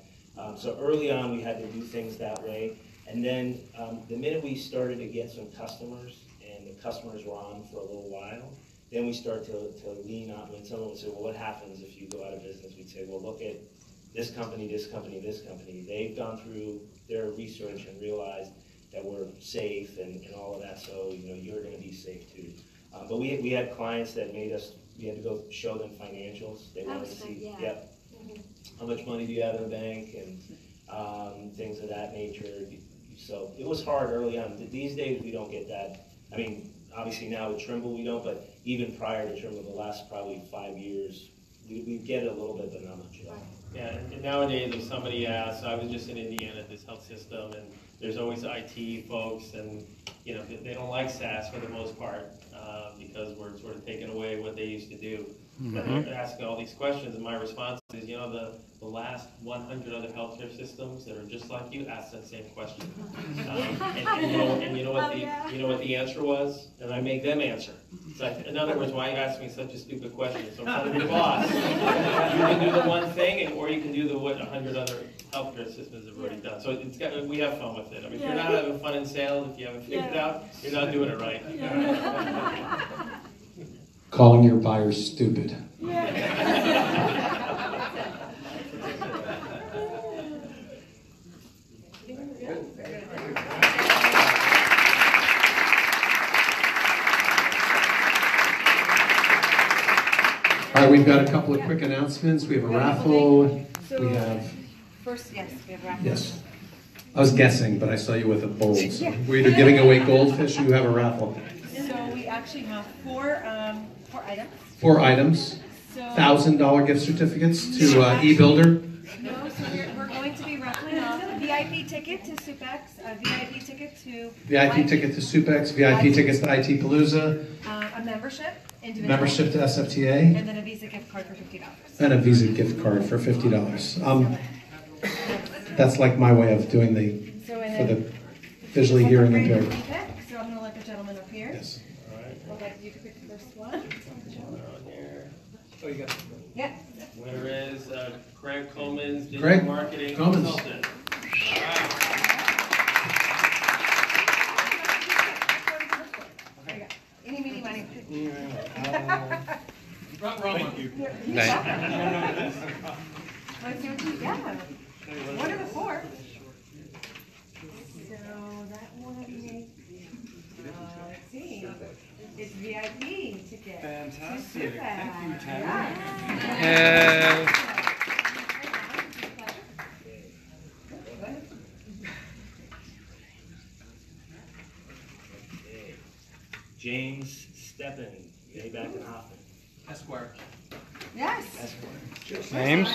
So early on, we had to do things that way. And then the minute we started to get some customers, and the customers were on for a little while, then we start to lean on. When someone would say, well, what happens if you go out of business? We'd say, well, look at this company, this company, this company. They've gone through their research and realized that we're safe and all of that, so you're going to be safe too. But we had clients that made us, we had to go show them financials. They wanted to see, how much money do you have in the bank, and things of that nature. So it was hard early on. These days we don't get that. I mean, obviously now with Trimble we don't, but even prior to Trimble, the last probably 5 years, we get it a little bit, but not much. Yeah, and nowadays if somebody asks, I was just in Indiana at this health system, and there's always IT folks, and they don't like SaaS for the most part because we're sort of taking away what they used to do. But they're asking all these questions, and my response is, the last 100 other healthcare systems that are just like you asked that same question. And you know what the answer was? And I make them answer. So in other words, why are you asking me such a stupid question? So in front of your boss, you can do the one thing, or you can do what 100 other healthcare systems have already done. So we have fun with it. I mean, if you're not having fun in sales, if you haven't figured it out, you're not doing it right. Calling your buyers stupid. we've got a couple of quick announcements. We have a raffle. So, We have, first, yes, we have raffle. yes. I was guessing, but I saw you with a bowl. So we're either giving away goldfish or you have a raffle. So we actually have four items. 4 items. So, $1,000 gift certificates to eBuilder. No, so we're going to be raffling off a VIP ticket to Supex, a VIP ticket to VIP ticket to Supex, VIP tickets to IT Palooza, a membership, individual, membership to SFTA, and then a Visa gift card for $50. and a Visa gift card for $50. That's like my way of doing for the visually hearing impaired. So I'm going to let the gentleman up here. Yes. All right. I'll let you pick the first one. Oh, you got it. Yeah. Winner is Craig Coleman's digital Craig marketing Coleman's. consultant. Any, meeny, miny. Thank you. Yeah. Let's see what you got. One of the 4. So that one, let's see. It's VIP ticket. Fantastic. Thank you, Tammy. Yeah. James Steppen, way back in Hoffman. Esquire. Yes. Names?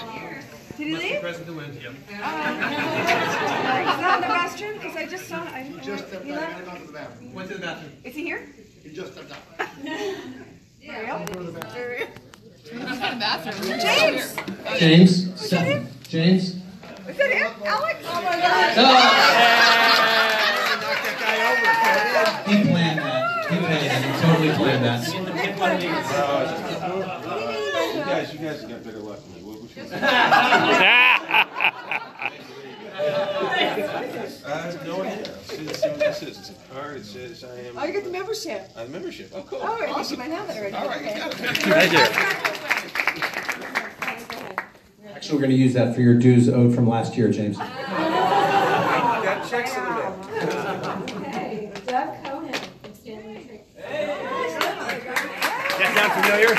Did he Must be leave? present to win. Yep. He's not in the restroom because I just saw. He just stepped out and went to the bathroom. Went to the bathroom. Is he here? He just stepped out. Yeah. Go to the bathroom. James. James? Stephen. James? Is that him? Alex? Oh my God. He planned that. He planned that. He totally planned that. You guys got better luck than me. No idea. See what this is. It's a card. It says I am. Oh, you got the membership. A membership. Oh, cool. Oh, I think Awesome. you might have it already. All right. Okay. Thank you. Actually, we're going to use that for your dues owed from last year, James. Got checks in the mail. Okay, Doug Cohen from Stanley. That sound familiar?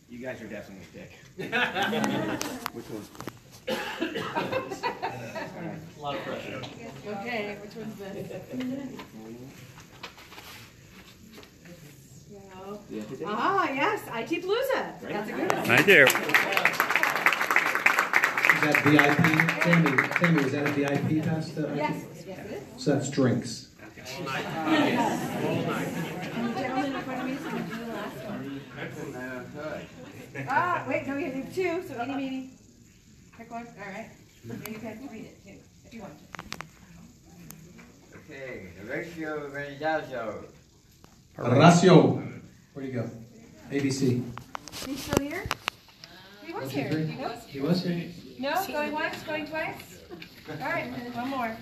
You guys are definitely thick. Which one? A lot of pressure. Okay, which one's this? Ah, yes, IT Palooza. That's a good one. Thank you. Is that VIP? Tammy, is that a VIP pass? Yes, yes it is. So that's drinks. All night. And the gentleman in front of me is going to do the last one. Ah, wait, no, we have to do 2, so eeny, meeny. Pick one, all right. And you can read it, too, if you want to. Okay, Horatio Vendazo. Horacio. Where'd he go? ABC. He's still here? He was here. three? He was? He was here? No, going once, going twice? All right, one more.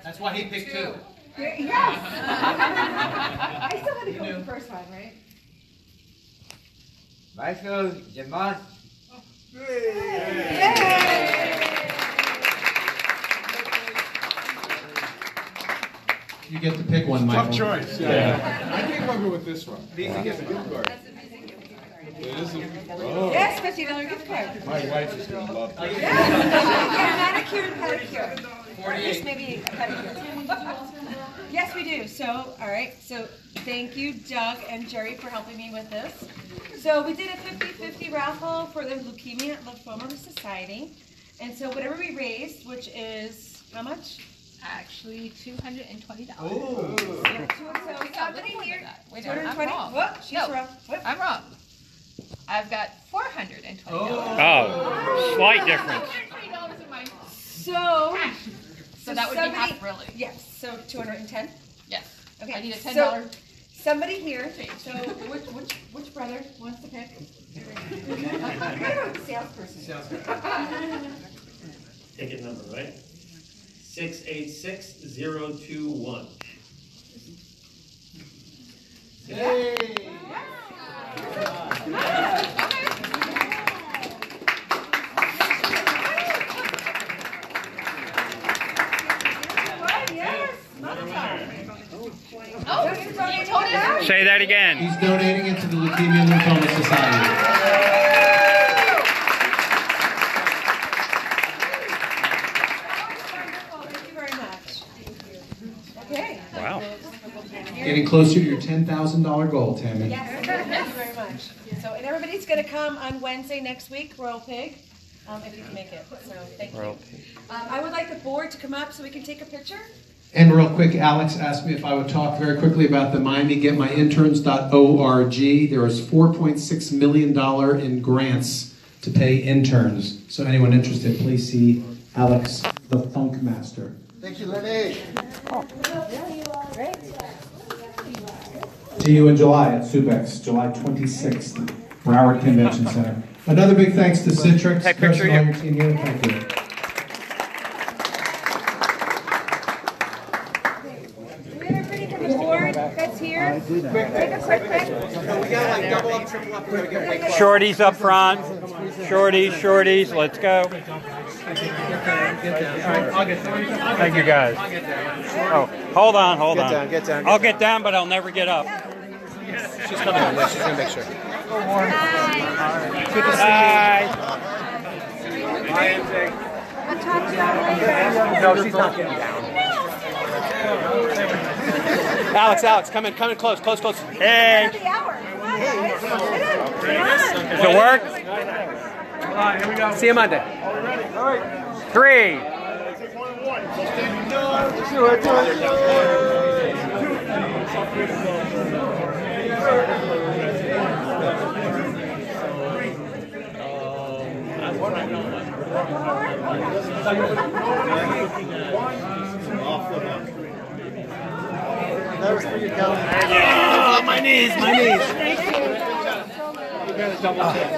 That's why he picked 2. Yes! I still had to go with the first one, right? Michael Jamont. You get to pick one, Michael. Tough choice. Yeah. I think I'll go with this one. Visa gift card. It is a, oh. Yes, $50 gift card. My wife is going to love that. Yeah, manicure and pedicure. Or at least maybe a pedicure. Yes, we do. So, all right. So, thank you, Doug and Jerry, for helping me with this. So, we did a 50-50 raffle for the Leukemia and Lymphoma Society. And so, whatever we raised, which is how much? Actually, $220. Oh. So, somebody here. Wait, I'm wrong. Whoop, she's No, wrong. Whoop. I'm wrong. I've got $420. Oh, slight difference. $420 in my So that would be half, really. Yes. So 210. Yes. Okay. I need a $10. So, somebody here. So which brother wants to pick? Salesperson. Ticket number, right? 686021. Hey! Oh, Say that again. He's donating it to the Leukemia and Lymphoma Society. Wow. Getting closer to your $10,000 goal, Tammy. Yes, thank you very much. So, and everybody's going to come on Wednesday next week, Royal Pig, if you can make it. So, thank you. I would like the board to come up so we can take a picture. And real quick, Alex asked me if I would talk very quickly about the MiamiGetMyInterns.org. There is $4.6 million in grants to pay interns. So anyone interested, please see Alex, the Funk Master. Thank you, Lenny. See you in July at SUBEX, July 26th, Broward Convention Center. Another big thanks to Citrix. Hey, picture Chris and all your team here. Thank you. That's here. Take a quick pic. We got like double up, triple up. We gotta get way closer. Shorties up front. Shorties, let's go. Thank you guys. Oh, hold on. Get down. I'll get down, but I'll never get up. She's coming on. She's gonna make sure. Good to see you. I'll talk to you all later. No, she's not getting down. Alex, come in close. Hey. Does it work? Here we go. See you Monday. 3. Do it. That was for you, Kelly. Oh, my knees. You got a double tip.